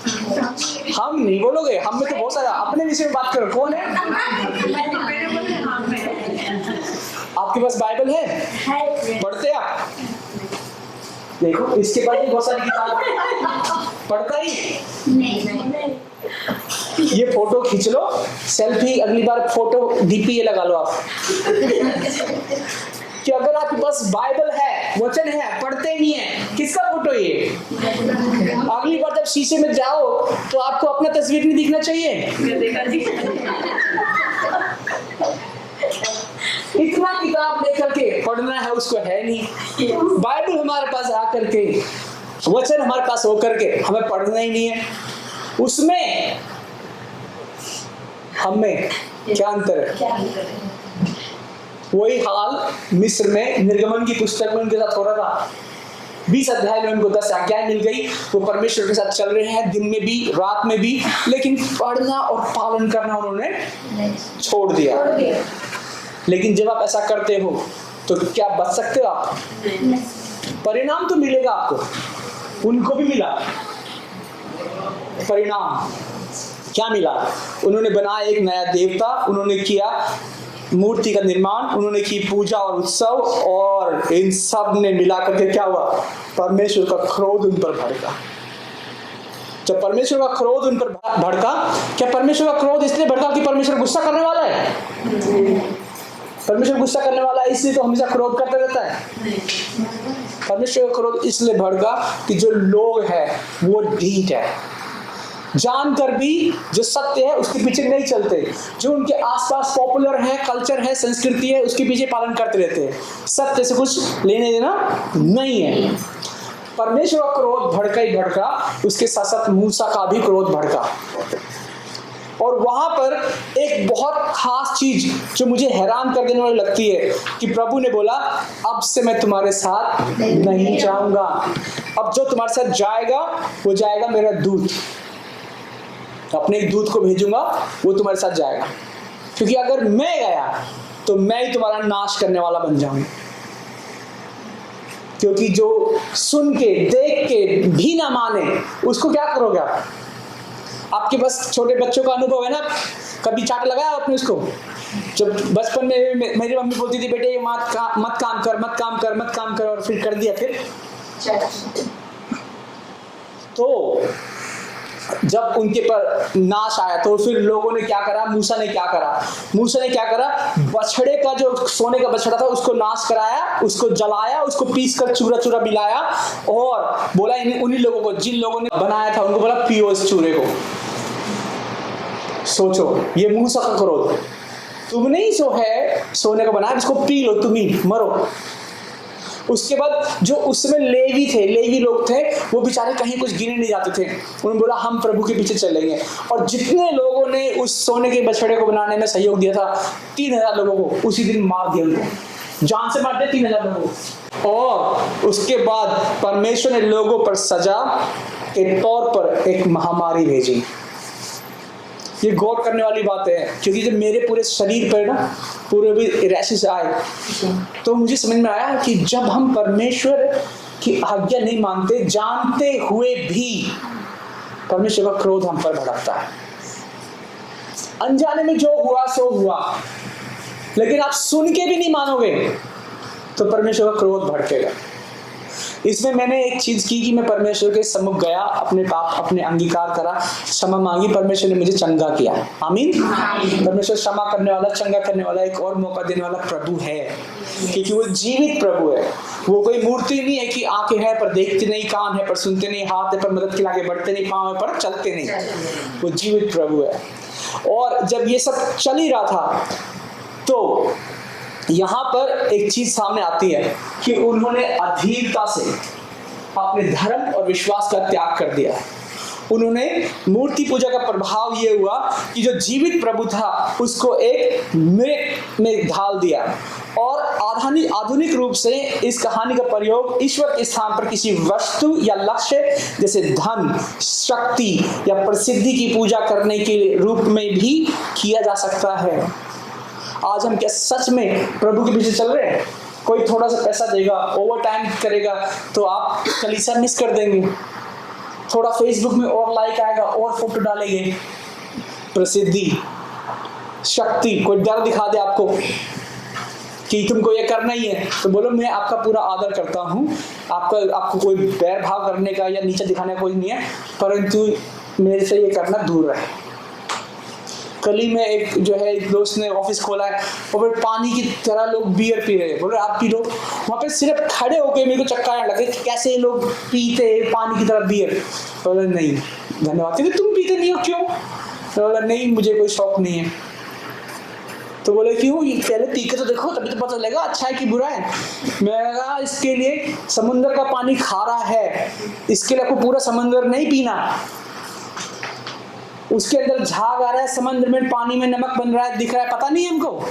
हम नहीं बोलोगे, हम में तो बहुत सारा। अपने विषय में बात करो, कौन है? आपके पास बाइबल है? पढ़ते आप? देखो, इसके पास बहुत सारी किताब पढ़ता ही नहीं। ये फोटो खींच लो, सेल्फी, अगली बार फोटो डीपी ये लगा लो आप, कि अगर आपके पास बाइबल है, वचन है, पढ़ते नहीं है, किसका फोटो ये? अगली बार जब शीशे में जाओ तो आपको अपना तस्वीर नहीं दिखना चाहिए। इतना किताब लेकर के पढ़ना है उसको है नहीं। बाइबल हमारे पास आकर के, वचन हमारे पास होकर के हमें पढ़ना ही नहीं है। उसमें हमें क्या अंतर है? वही हाल मिस्र में निर्गमन की पुस्तक में उनके साथ हो रहा था। 20 अध्याय में उनको 10 आज्ञाएं मिल गई, वो परमेश्वर के साथ चल रहे हैं दिन में भी रात में भी, लेकिन पढ़ना और पालन करना उन्होंने छोड़ दिया। लेकिन जब आप ऐसा करते हो तो क्या बच सकते हो आप? परिणाम तो मिलेगा आपको। उनको भी मिला परिणाम। क्या मिला? उन्होंने बनाया एक नया देवता, उन्होंने किया मूर्ति का निर्माण, उन्होंने की पूजा और उत्सव, और इन सब ने मिला करके क्या हुआ? परमेश्वर का क्रोध उन पर भड़का। जब परमेश्वर का क्रोध उन पर भड़का, क्या परमेश्वर का क्रोध इसलिए भड़का कि परमेश्वर गुस्सा करने वाला है? परमेश्वर गुस्सा करने वाला है इसलिए तो हमेशा क्रोध करता रहता है। परमेश्वर का क्रोध इसलिए भड़का कि जो लोग हैं वो ढीठ है, जानकर भी जो सत्य है उसके पीछे नहीं चलते, जो उनके आसपास पॉपुलर है, कल्चर है, संस्कृति है, उसके पीछे पालन करते रहते हैं। सत्य से कुछ लेने देना नहीं है। परमेश्वर का क्रोध भड़का ही भड़का, उसके साथ साथ मूसा का भी क्रोध भड़का। और वहां पर एक बहुत खास चीज जो मुझे हैरान कर देने वाली लगती है कि प्रभु ने बोला, अब से मैं तुम्हारे साथ नहीं जाऊंगा, अब जो तुम्हारे साथ जाएगा वो जाएगा मेरा दूत। अपने एक दूत को भेजूंगा, वो तुम्हारे साथ जाएगा, क्योंकि अगर मैं गया तो मैं ही तुम्हारा नाश करने वाला बन जाऊंगा। क्योंकि जो सुन के देख के भी ना माने उसको क्या करोगे आप? आपके बस छोटे बच्चों का अनुभव है ना, कभी चाट लगाया आपने उसको? जब बचपन में मेरी मम्मी बोलती थी, बेटे ये मत काम कर, और फिर कर दिया। फिर तो जब उनके पर नाश आया तो फिर लोगों ने क्या करा? मूसा ने क्या करा? बछड़े का जो सोने का बछड़ा था उसको नाश कराया, उसको जलाया, उसको पीस कर चूरा मिलाया, और बोला उन्हीं लोगों को, जिन लोगों ने बनाया था उनको बोला पियो इस चूरे को। सोचो, ये मूसा का क्रोध। तुमने ही सोने का बनाया, इसको पी लो, तुम ही मरो। उसके बाद जो उसमें लेवी लोग थे, वो बेचारे कहीं कुछ गिने नहीं जाते थे। उन्होंने बोला हम प्रभु के पीछे चलेंगे, और जितने लोगों ने उस सोने के बछड़े को बनाने में सहयोग दिया था, 3000 लोगों को उसी दिन मार दिया, उनको जान से मार दिया 3000 लोगों को। और उसके बाद परमेश्वर ने लोगों पर सजा के तौर पर एक महामारी भेजी। ये गौर करने वाली बात है, क्योंकि जब मेरे पूरे शरीर पर ना पूरे भी रैशेस आए तो मुझे समझ में आया कि जब हम परमेश्वर की आज्ञा नहीं मानते, जानते हुए भी परमेश्वर का क्रोध हम पर भड़कता है। अनजाने में जो हुआ सो हुआ, लेकिन आप सुन के भी नहीं मानोगे तो परमेश्वर का क्रोध भड़केगा। इसमें मैंने एक चीज की कि मैं परमेश्वर के सम्मुख गया, अपने पाप अपने अंगीकार करा, क्षमा मांगी, परमेश्वर ने मुझे चंगा किया। आमीन। परमेश्वर क्षमा करने वाला, चंगा करने वाला, एक और मौका देने वाला प्रभु है, क्योंकि वो जीवित प्रभु है। वो कोई मूर्ति नहीं है कि आंखें हैं पर देखते नहीं, कान है पर सुनते नहीं, हाथ है पर मदद के लिए आगे बढ़ते नहीं, पांव है पर चलते नहीं। वो जीवित प्रभु है। और जब ये सब चल ही रहा था तो यहाँ पर एक चीज सामने आती है कि उन्होंने अधीरता से अपने धर्म और विश्वास का त्याग कर दिया। उन्होंने मूर्ति पूजा का प्रभाव ये हुआ कि जो जीवित प्रभु था उसको एक मृत में ढाल दिया, और आधुनिक रूप से इस कहानी का प्रयोग ईश्वर के स्थान पर किसी वस्तु या लक्ष्य जैसे धन, शक्ति या प्रसिद्धि की पूजा करने के रूप में भी किया जा सकता है। आज हम क्या सच में प्रभु के पीछे चल रहे हैं? कोई थोड़ा सा पैसा देगा, ओवर टाइम करेगा तो आप कलीसिया मिस कर देंगे। थोड़ा फेसबुक में और लाइक आएगा और फोटो डालेंगे। प्रसिद्धि, शक्ति, कोई डर दिखा दे आपको कि तुमको ये करना ही है तो बोलो मैं आपका पूरा आदर करता हूँ, आपको कोई बैर भाव करने का या नीचे दिखाने का कोई नहीं है, परंतु मेरे से ये करना दूर रहे। गली में एक जो है एक दोस्त ने ऑफिस खोला है, और फिर पानी की तरह लोग बियर पी रहे हैं। बोल रहे आप पी लो। वहाँ पे सिर्फ खड़े होके मेरे को चक्कर आने लगे कि कैसे ये लोग पीते हैं पानी की तरह बियर। बोले नहीं धन्यवाद। क्योंकि तुम पीते नहीं हो क्यों? बोला नहीं मुझे कोई शौक नहीं है। तो बोले क्यों? पहले पी के तो देखो तभी तो पता चलेगा अच्छा है कि बुरा है। मैं कहा इसके लिए समुद्र का पानी खारा है, इसके लिए आपको पूरा समुद्र नहीं पीना। उसके अंदर झाग आ रहा है, समुद्र में पानी में नमक बन रहा है, दिख रहा है, पता नहीं है हमको।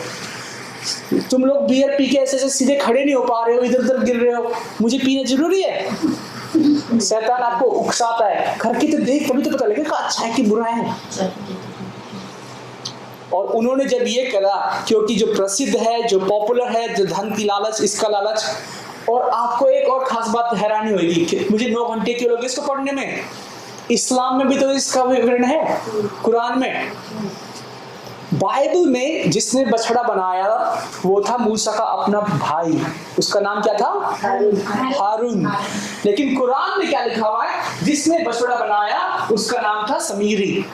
तुम लोग बियर पी के ऐसे ऐसे सीधे खड़े नहीं हो पा रहे हो, इधर उधर गिर रहे हो, मुझे पीना जरूरी है? शैतान आपको उकसाता है, करके तो देख तभी तो पता लगेगा अच्छा है कि बुरा है। और उन्होंने जब ये करा, क्योंकि जो प्रसिद्ध है, जो पॉपुलर है, जो धन की लालच, इसका लालच। और आपको एक और खास बात हैरानी होगी, मुझे 9 घंटे क्यों लगे इसको पढ़ने में? इस्लाम में भी तो इसका विवरण है, कुरान में। बाइबल में जिसने बछड़ा बनाया वो था मूसा का अपना भाई, उसका नाम क्या था? हारून। लेकिन कुरान में क्या लिखा हुआ है? जिसने बछड़ा बनाया उसका नाम था समीरी।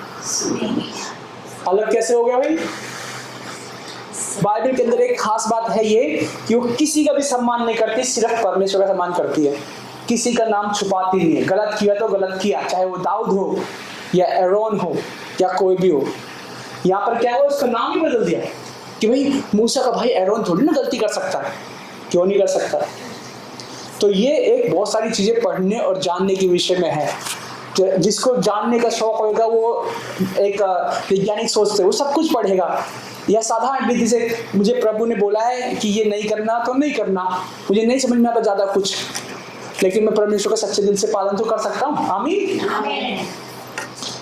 अलग कैसे हो गया भाई? बाइबल के अंदर एक खास बात है ये कि वो किसी का भी सम्मान नहीं करती, सिर्फ परमेश्वर का सम्मान करती है। किसी का नाम छुपाती नहीं है। गलत किया तो गलत किया, चाहे वो दाऊद हो या एरोन हो या कोई भी हो। यहाँ पर क्या हुआ, उसका नाम ही बदल दिया कि भाई मूसा का भाई एरोन थोड़ी ना गलती कर सकता है, क्यों नहीं कर सकता। तो ये एक बहुत सारी चीजें पढ़ने और जानने के विषय में है। जिसको जानने का शौक होगा वो एक वैज्ञानिक सोच से वो सब कुछ पढ़ेगा। या साधारण रीति से मुझे प्रभु ने बोला है कि ये नहीं करना तो नहीं करना, मुझे नहीं समझ में आता ज्यादा कुछ, लेकिन मैं परमेश्वर का सच्चे दिल से पालन तो कर सकता हूँ। आमीन।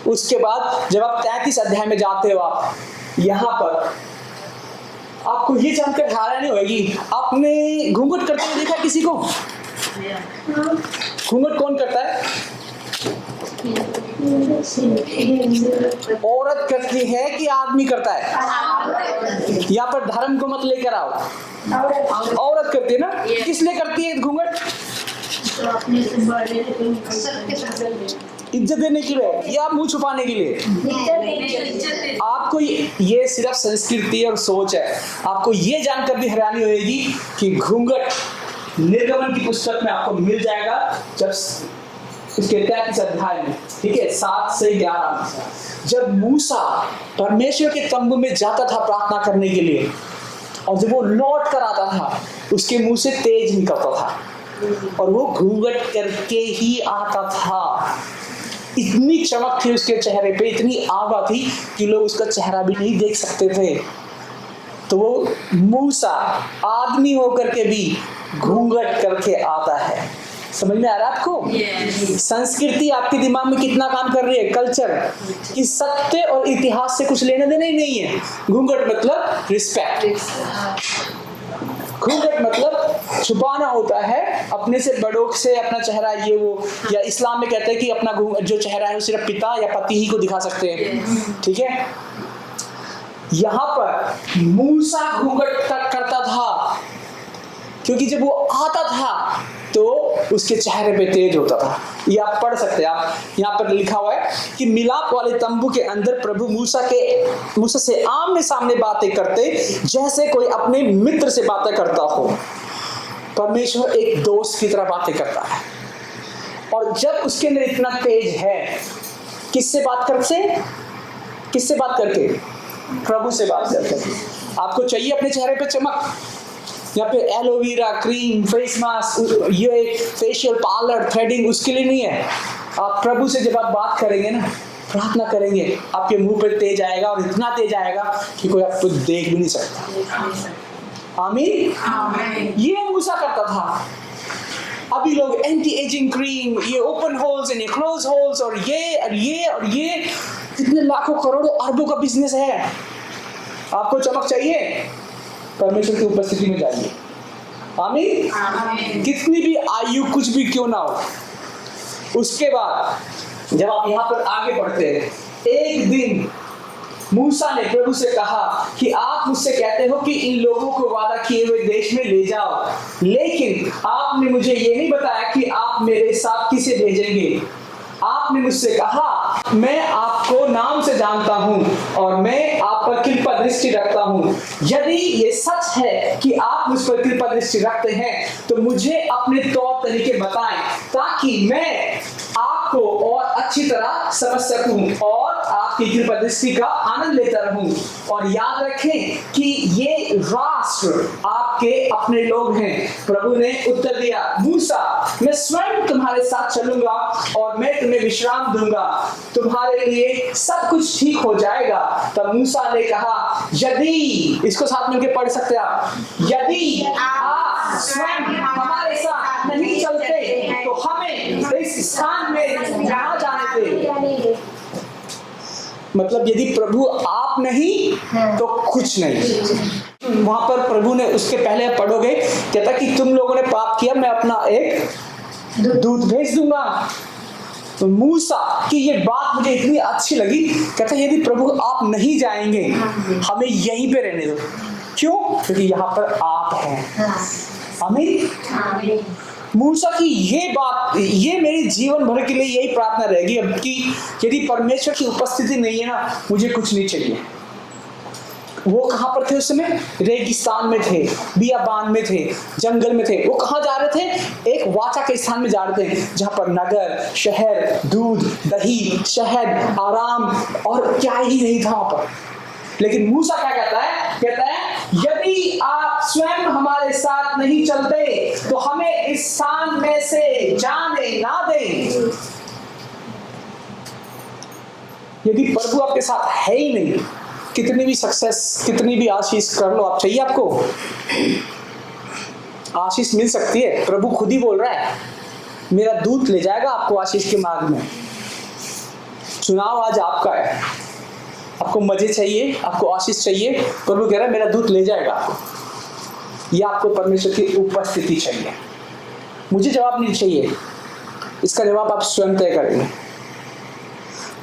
उसके बाद जब आप 33 अध्याय में जाते हो, आप यहाँ पर आपको ये जानकर हैरानी होगी, आपने घूंघट करते हुए देखा किसी को? घूंघट कौन करता है? औरत करती है कि आदमी करता है? यहाँ पर धर्म को मत लेकर आओ, औरत करती है ना। किस लिए करती है घूंघट? इज्जत देने के लिए या मुंह छुपाने के लिए? आपको ये सिर्फ संस्कृति और सोच है। आपको ये जानकर भी हैरानी होगी कि घूंघट निर्गमन की पुस्तक में आपको मिल जाएगा, जब उसके 33 अध्याय में, ठीक है, 7 से 11। जब मूसा परमेश्वर के तंबू में जाता था प्रार्थना करने के लिए, और जब वो लौट कर आता था उसके मुंह से तेज निकलता था, और वो घूंघट करके ही आता था। इतनी चमक थी उसके चेहरे पे, इतनी आभा थी कि लोग उसका चेहरा भी नहीं देख सकते थे। तो वो मूसा आदमी होकर के भी घूंघट करके आता है। समझ में आ रहा है आपको? संस्कृति आपके दिमाग में कितना काम कर रही है, कल्चर, कि सत्य और इतिहास से कुछ लेने देने ही नहीं है। घूंघट मतलब रिस्पेक्ट, घूंघट मतलब छुपाना होता है अपने से बड़ों से अपना चेहरा, ये वो। या इस्लाम में कहते हैं कि अपना जो चेहरा है वो सिर्फ पिता या पति ही को दिखा सकते हैं, ठीक है। यहाँ पर मूसा घूंघट तक करता था, क्योंकि जब वो आता था तो उसके चेहरे पे तेज होता था। ये आप पढ़ सकते हैं। आप यहाँ पर लिखा हुआ है कि मिलाप वाले तंबू के अंदर प्रभु मूसा से आमने सामने बातें करते, जैसे कोई अपने मित्र से बातें करता हो। परमेश्वर एक दोस्त की तरह बातें करता है, और जब उसके अंदर इतना तेज है, किससे बात करके? प्रभु से बात करके। आपको चाहिए अपने चेहरे पे चमक, यहाँ पे एलोवेरा क्रीम, फेस मास्क, ये फेशियल पार्लर, थ्रेडिंग, उसके लिए नहीं है। आप प्रभु से जब आप बात करेंगे ना, प्रार्थना करेंगे, आपके मुंह पे तेज आएगा, और इतना तेज आएगा कि कोई आपको देख भी नहीं सकता। आमीन। ये मूसा करता था। अभी लोग एंटी एजिंग क्रीम, ये ओपन होल्स एंड ये क्लोज होल्स, और ये कितने लाखों करोड़ों अरबों का बिजनेस है। आपको चमक चाहिए, परमेश्वर की उपस्थिति में जाइए। आमीन। कितनी भी आयु कुछ भी क्यों ना हो। उसके बाद जब आप यहाँ पर आगे बढ़ते हैं, एक दिन मूसा ने प्रभु से कहा कि आप मुझसे कहते हो कि इन लोगों को वादा किए हुए देश में ले जाओ, लेकिन आपने मुझे ये नहीं बताया कि आप मेरे साथ किसे भेजेंगे। आपने मुझसे कहा मैं आपको नाम से जानता हूँ और मैं आप पर कृपा दृष्टि रखता हूँ। यदि ये सच है कि आप मुझ पर कृपा दृष्टि रखते हैं तो मुझे अपने तौर तरीके बताएं ताकि मैं आपको और अच्छी तरह समझ सकूं और आपकी कृपा दृष्टि का आनंद लेता रहूं। और याद रखें कि ये राष्ट्र आपके अपने लोग हैं। प्रभु ने उत्तर दिया, मूसा, मैं स्वयं तुम्हारे साथ चलूंगा और मैं तुम्हें विश्राम दूंगा, तुम्हारे लिए सब कुछ ठीक हो जाएगा। तब मूसा ने कहा, यदि, इसको साथ मिलकर पढ़ सकते हैं आप, यदि आप स्वयं हमारे साथ नहीं चलते तो हमें इस स्थान में जहाँ जाने दे। मतलब यदि प्रभु आप नहीं तो कुछ नहीं। वहां पर प्रभु ने, उसके पहले पढ़ोगे, कहता कि तुम लोगों ने पाप किया, मैं अपना एक दूत भेज दूंगा। तो मूसा की ये बात मुझे इतनी अच्छी लगी, कहता यदि प्रभु आप नहीं जाएंगे हमें यहीं पे रहने दो। क्यों? क्योंकि यहाँ पर आप हैं। आमीन। मूसा की ये बात, ये मेरी जीवन भर के लिए यही प्रार्थना रहेगी अब कि यदि परमेश्वर की उपस्थिति नहीं है ना, मुझे कुछ नहीं चाहिए। वो कहाँ पर थे उस समय? रेगिस्तान में थे, बियाबान में थे, जंगल में थे। वो कहाँ जा रहे थे? एक वाचा के स्थान में जा रहे थे जहाँ पर नगर, शहर, दूध, दही, शहद, आराम और क्या ही नहीं था वहां पर। लेकिन मूसा क्या कहता है? कहता है यदि आप स्वयं हमारे साथ नहीं चलते तो हमें इस स्थान में से जाने ना दें। यदि प्रभु आपके साथ है ही नहीं, कितनी भी सक्सेस, कितनी भी आशीष कर लो आप, चाहिए आपको? आशीष मिल सकती है, प्रभु खुद ही बोल रहा है, मेरा दूत ले जाएगा आपको आशीष के मार्ग में। चुनाव आज आपका है। आपको मजे चाहिए, आपको आशीष चाहिए, प्रभु कह रहा है मेरा दूत ले जाएगा आपको। या आपको परमेश्वर की उपस्थिति चाहिए? मुझे जवाब नहीं चाहिए, इसका जवाब आप स्वयं तय करेंगे।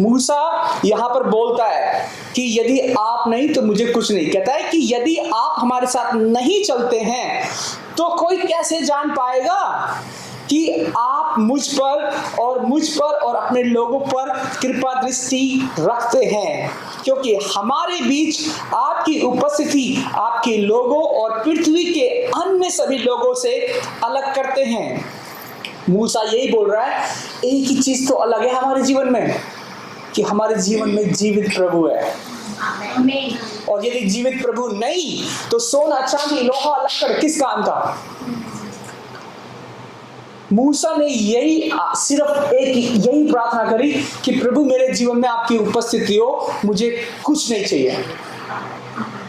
मूसा यहां पर बोलता है कि यदि आप नहीं तो मुझे कुछ नहीं। कहता है कि यदि आप हमारे साथ नहीं चलते हैं तो कोई कैसे जान पाएगा कि आप मुझ पर और अपने लोगों पर कृपा दृष्टि रखते हैं, क्योंकि हमारे बीच आपकी उपस्थिति आपके लोगों और पृथ्वी के अन्य सभी लोगों से अलग करते हैं। मूसा यही बोल रहा है, एक ही चीज तो अलग है हमारे जीवन में, कि हमारे जीवन में जीवित प्रभु है। और यदि जीवित प्रभु नहीं तो सोना, चांदी, लोहा, लक्कड़ किस काम का? मूसा ने सिर्फ यही प्रार्थना करी कि प्रभु मेरे जीवन में आपकी उपस्थिति हो, मुझे कुछ नहीं चाहिए।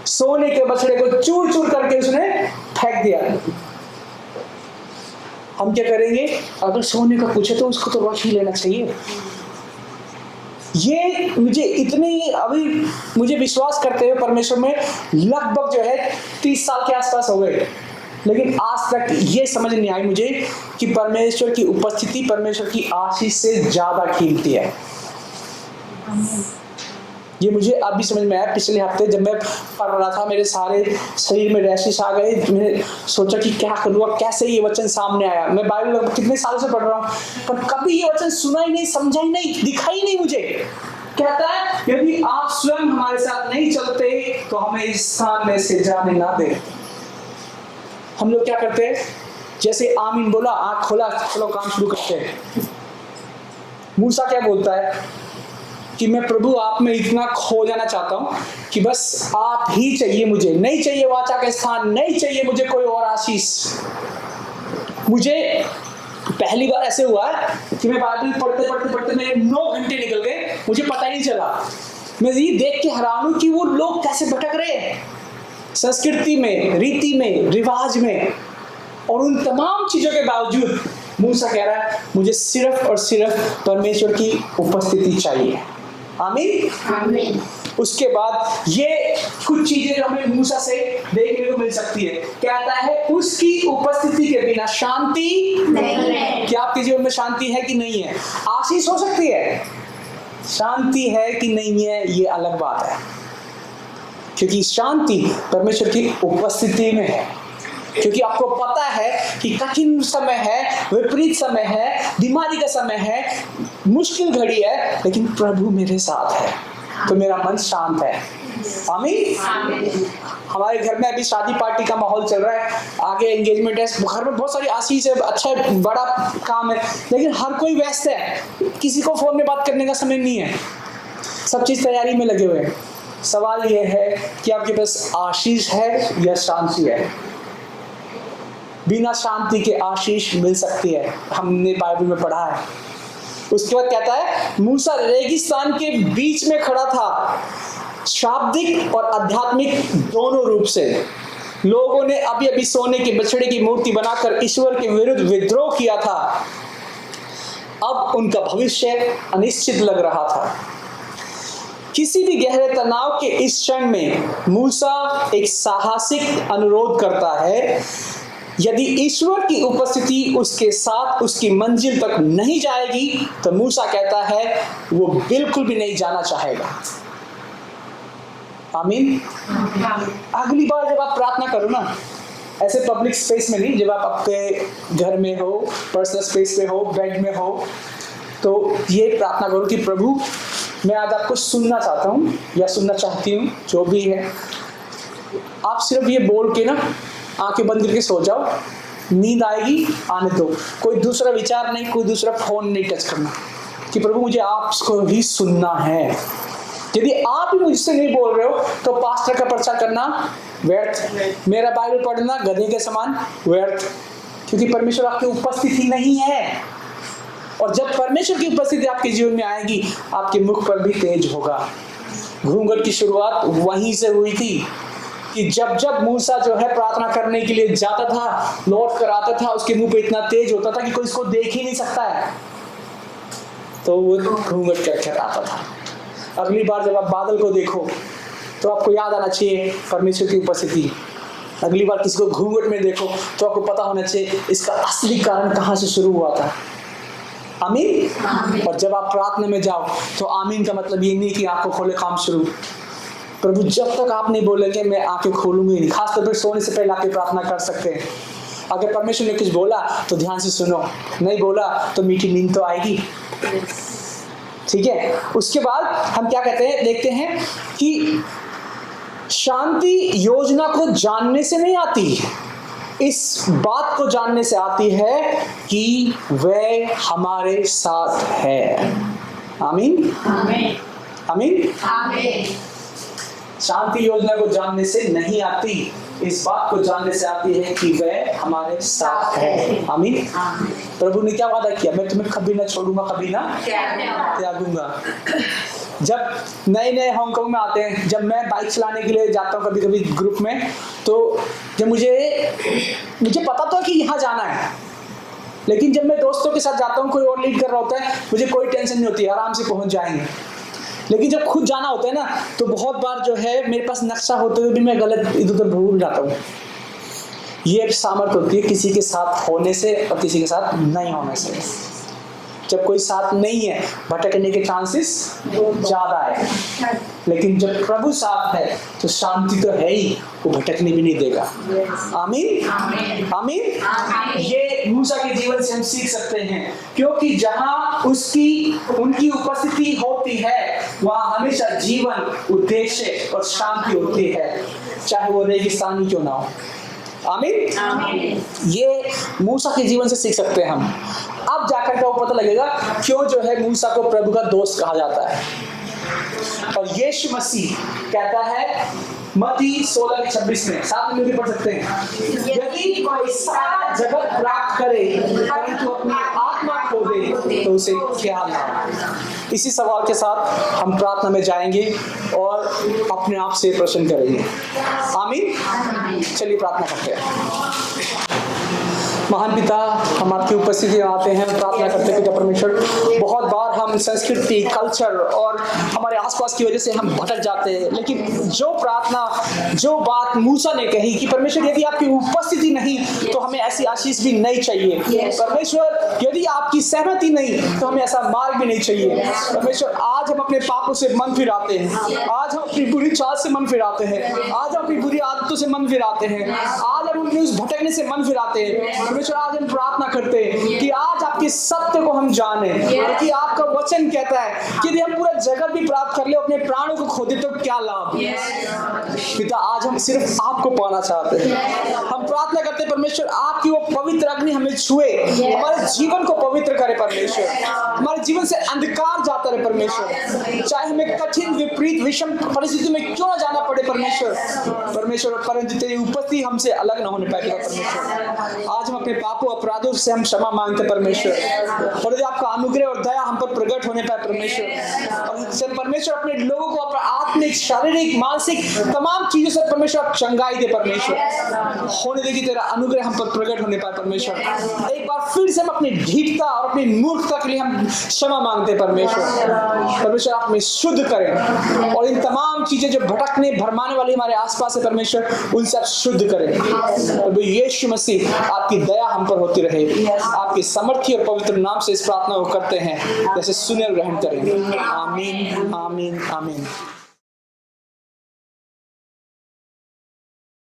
सोने के बछड़े को चूर चूर करके उसने फेंक दिया। हम क्या करेंगे? अगर सोने का कुछ है तो उसको तो रख ही लेना चाहिए। ये मुझे विश्वास करते हुए परमेश्वर में लगभग जो है 30 साल के आसपास हो गए, लेकिन आज तक ये समझ नहीं आई मुझे कि परमेश्वर की उपस्थिति परमेश्वर की आशीष से ज्यादा कीमती है। ये मुझे अभी समझ में आया। पिछले हफ्ते जब मैं पढ़ रहा था, मेरे सारे शरीर में रैशेस आ गए। मैंने सोचा कि क्या करूँगा, कैसे ये वचन सामने आया। मैं बाइबल कितने साल से पढ़ रहा हूँ, पर कभी ये वचन सुना ही नहीं, समझा ही नहीं, दिखा ही नहीं मुझे। कहता है यदि आप स्वयं हमारे साथ नहीं चलते तो हमें इस स्थान में से जाने ना दें। हम लोग क्या करते हैं? जैसे आमीन बोला, आंख खोला, चलो काम शुरू करते हैं। मूसा क्या बोलता है कि मैं प्रभु आप में इतना खो जाना चाहता हूं कि बस आप ही चाहिए, मुझे नहीं चाहिए वाचा का स्थान, नहीं चाहिए मुझे कोई और आशीष। मुझे पहली बार ऐसे हुआ है कि मैं बाइबल पढ़ते मेरे 9 घंटे निकल गए, मुझे पता ही नहीं चला। मैं ये देख के हैरान हूं कि वो लोग कैसे भटक रहे हैं संस्कृति में, रीति में, रिवाज में, और उन तमाम चीजों के बावजूद मूसा कह रहा है मुझे सिर्फ और सिर्फ परमेश्वर की उपस्थिति चाहिए। आमीन। उसके बाद ये कुछ चीजें हमें मूसा से देखने को मिल सकती है। कहता है उसकी उपस्थिति के बिना शांति नहीं है। क्या आपके जीवन में शांति है कि नहीं है? आशीष हो सकती है, शांति है कि नहीं है ये अलग बात है, क्योंकि शांति परमेश्वर की उपस्थिति में है। क्योंकि आपको पता है कि कठिन समय है, विपरीत समय है, बीमारी का समय है, मुश्किल घड़ी है, लेकिन प्रभु मेरे साथ है, तो मेरा मन शांत है। आमीन। हमारे घर में अभी शादी पार्टी का माहौल चल रहा है, आगे एंगेजमेंट है, घर में बहुत सारी आशीष है, अच्छा बड़ा काम है, लेकिन हर कोई व्यस्त है, किसी को फोन में बात करने का समय नहीं है, सब चीज तैयारी में लगे हुए हैं। सवाल यह है कि आपके पास आशीष है या शांति है? बिना शांति के आशीष मिल सकती है, हमने बाइबल में पढ़ा है। उसके बाद कहता है मूसा रेगिस्तान के बीच में खड़ा था, शाब्दिक और आध्यात्मिक दोनों रूप से। लोगों ने अभी अभी सोने के बछड़े की मूर्ति बनाकर ईश्वर के विरुद्ध विद्रोह किया था। अब उनका भविष्य अनिश्चित लग रहा था। किसी भी गहरे तनाव के इस क्षण में मूसा एक साहसिक अनुरोध करता है। यदि ईश्वर की उपस्थिति उसके साथ उसकी मंजिल तक नहीं जाएगी, तो मूसा कहता है वो बिल्कुल भी नहीं जाना चाहेगा। आमीन। अगली बार जब आप प्रार्थना करो ना, ऐसे पब्लिक स्पेस में नहीं, जब आप आपके घर में हो, पर्सनल स्पेस पे हो, बेड में हो, तो ये प्रार्थना करो कि प्रभु मैं आज आपको सुनना चाहता हूँ या सुनना चाहती हूँ, जो भी है। आप सिर्फ ये बोल के ना आंखें बंद करके सो जाओ, नींद आएगी आने दो, कोई दूसरा विचार नहीं, कोई दूसरा फोन नहीं टच करना, कि प्रभु मुझे आपको ही सुनना है। यदि आप ही मुझसे नहीं बोल रहे हो तो पास्टर का प्रचार करना व्यर्थ, मेरा बाइबल पढ़ना गधे के समान व्यर्थ, क्योंकि परमेश्वर आपकी उपस्थिति नहीं है। और जब परमेश्वर की उपस्थिति आपके जीवन में आएगी, आपके मुख पर भी तेज होगा। घूंघट की शुरुआत वहीं से हुई थी कि जब जब मूसा जो है प्रार्थना करने के लिए जाता था, लौट कर आता था, उसके मुंह पे इतना तेज होता था कि कोई इसको देख ही नहीं सकता है, तो वो घूंघट कर आता था। अगली बार जब आप बादल को देखो तो आपको याद आना चाहिए परमेश्वर की उपस्थिति। अगली बार किसी को घूंघट में देखो तो आपको पता होना चाहिए इसका असली कारण कहाँ से शुरू हुआ था। आमीन। और जब आप प्रार्थना में जाओ तो आमीन का मतलब ये नहीं कि आंखों खोले काम शुरू। प्रभु जब तक आप नहीं बोलेंगे मैं आंखें खोलूंगी नहीं। खासतौर पर सोने से पहले आप प्रार्थना कर सकते हैं। अगर परमेश्वर ने कुछ बोला तो ध्यान से सुनो, नहीं बोला तो मीठी नींद तो आएगी। ठीक है। उसके बाद हम क्या कहते हैं, देखते हैं कि शांति योजना को जानने से नहीं आती, इस बात को जानने से आती है कि वह हमारे साथ है। आमीन। आमीन। आमीन। आमीन। शांति योजना को जानने से नहीं आती, इस बात को जानने से आती है कि वह हमारे साथ है। आमीन। प्रभु ने क्या वादा किया, मैं तुम्हें कभी ना छोड़ूंगा, कभी ना त्यागूंगा। जब नए नए हांगकांग में आते हैं, जब मैं बाइक चलाने के लिए जाता हूँ कभी कभी ग्रुप में, तो जब मुझे पता तो कि यहाँ जाना है, लेकिन जब मैं दोस्तों के साथ जाता हूँ, कोई और लीड कर रहा होता है, मुझे कोई टेंशन नहीं होती, आराम से पहुँच जाएंगे। लेकिन जब खुद जाना होता है ना, तो बहुत बार जो है मेरे पास नक्शा होते हुए भी मैं गलत इधर उधर भूल जाता हूँ। ये सामर्थ्य होती है किसी के साथ होने से और किसी के साथ नहीं होने से। जब कोई साथ नहीं है, भटकने के चांसेस ज्यादा है, लेकिन जब प्रभु साथ है तो शांति तो है ही, वो भटकने भी नहीं देगा। आमीन। आमीन। ये मूसा के जीवन से हम सीख सकते हैं, क्योंकि जहां उनकी उपस्थिति होती है वहां हमेशा जीवन, उद्देश्य और शांति होती है, चाहे वो रेगिस्तान ही क्यों ना हो। आमीन। ये मूसा के जीवन से सीख सकते हैं हम। अब जाकर का वो पता लगेगा क्यों जो है मूसा को प्रभु का दोस्त कहा जाता है। और यीशु मसीह कहता है मत्ती 16:26 में, साथ में भी पढ़ सकते हैं, यदि कोई सारा जगत प्राप्त करे परंतु अपनी आत्मा खो दे तो उसे क्या लाभ। इसी सवाल के साथ हम प्रार्थना में जाएंगे और अपने आप से प्रश्न करेंगे। आमीन। चलिए प्रार्थना करते हैं। महान पिता, हम आपकी उपस्थिति में आते हैं, प्रार्थना करते हैं। परमेश्वर, बहुत बार हम संस्कृति, कल्चर और हमारे आसपास की वजह से हम भटक जाते हैं, लेकिन जो प्रार्थना, जो बात मूसा ने कही कि परमेश्वर यदि आपकी उपस्थिति नहीं तो हमें ऐसी आशीष भी नहीं चाहिए। परमेश्वर, यदि आपकी सहमति नहीं तो हमें ऐसा मार्ग भी नहीं चाहिए। परमेश्वर, आज हम अपने पापों से मन फिराते हैं, आज हम अपनी बुरी चाल से मन फिराते हैं, आज हम अपनी बुरी आदतों से मन फिराते हैं, आज हम अपने उस भटकने से मन फिराते हैं। परमेश्वर आज हम प्रार्थना करते हैं कि आज आपके सत्य को हम जाने, क्योंकि आपका वचन कहता है कि यदि हम पूरा जगत भी प्राप्त कर ले अपने प्राणों को खो दे तो क्या लाभ। पिता आज हम सिर्फ आपको पाना चाहते हैं। हम प्रार्थना करते हैं परमेश्वर आपकी वो पवित्र अग्नि हमें छुए, हमारे जीवन को पवित्र करे परमेश्वर, हमारे जीवन से अंधकार जाता रहे परमेश्वर, चाहे हमें कठिन विपरीत विषम परिस्थिति में क्यों ना जाना पड़े परमेश्वर, परंतु तेरी उपस्थिति हमसे अलग ना होने पाएगा परमेश्वर। आज हम अपने पापों अपराधों से हम क्षमा मांगते परमेश्वर, और यदि आपका अनुग्रह और दया हम पर प्रकट होने पाए परमेश्वर, और परमेश्वर अपने लोगों को अपना आत्मिक शारीरिक मानसिक तमाम चीजों से परमेश्वर आप चंगाई दे परमेश्वर, होने देगी तेरा अनुग्रह हम पर प्रकट होने पाए परमेश्वर। एक बार फिर से हम अपनी ढीठता और अपनी मूर्खता के लिए हम क्षमा मांगते परमेश्वर आप हमें शुद्ध करें, और इन तमाम चीजें जो भटकने भरमाने वाली हमारे आसपास है परमेश्वर उनसे आप शुद्ध करें। प्रभु यीशु मसीह आपकी दया हम पर होती रहे, आपकी समर्थी और पवित्र नाम से इस प्रार्थना को करते हैं, जैसे सुने और ग्रहण करें। आमीन आमीन आमीन।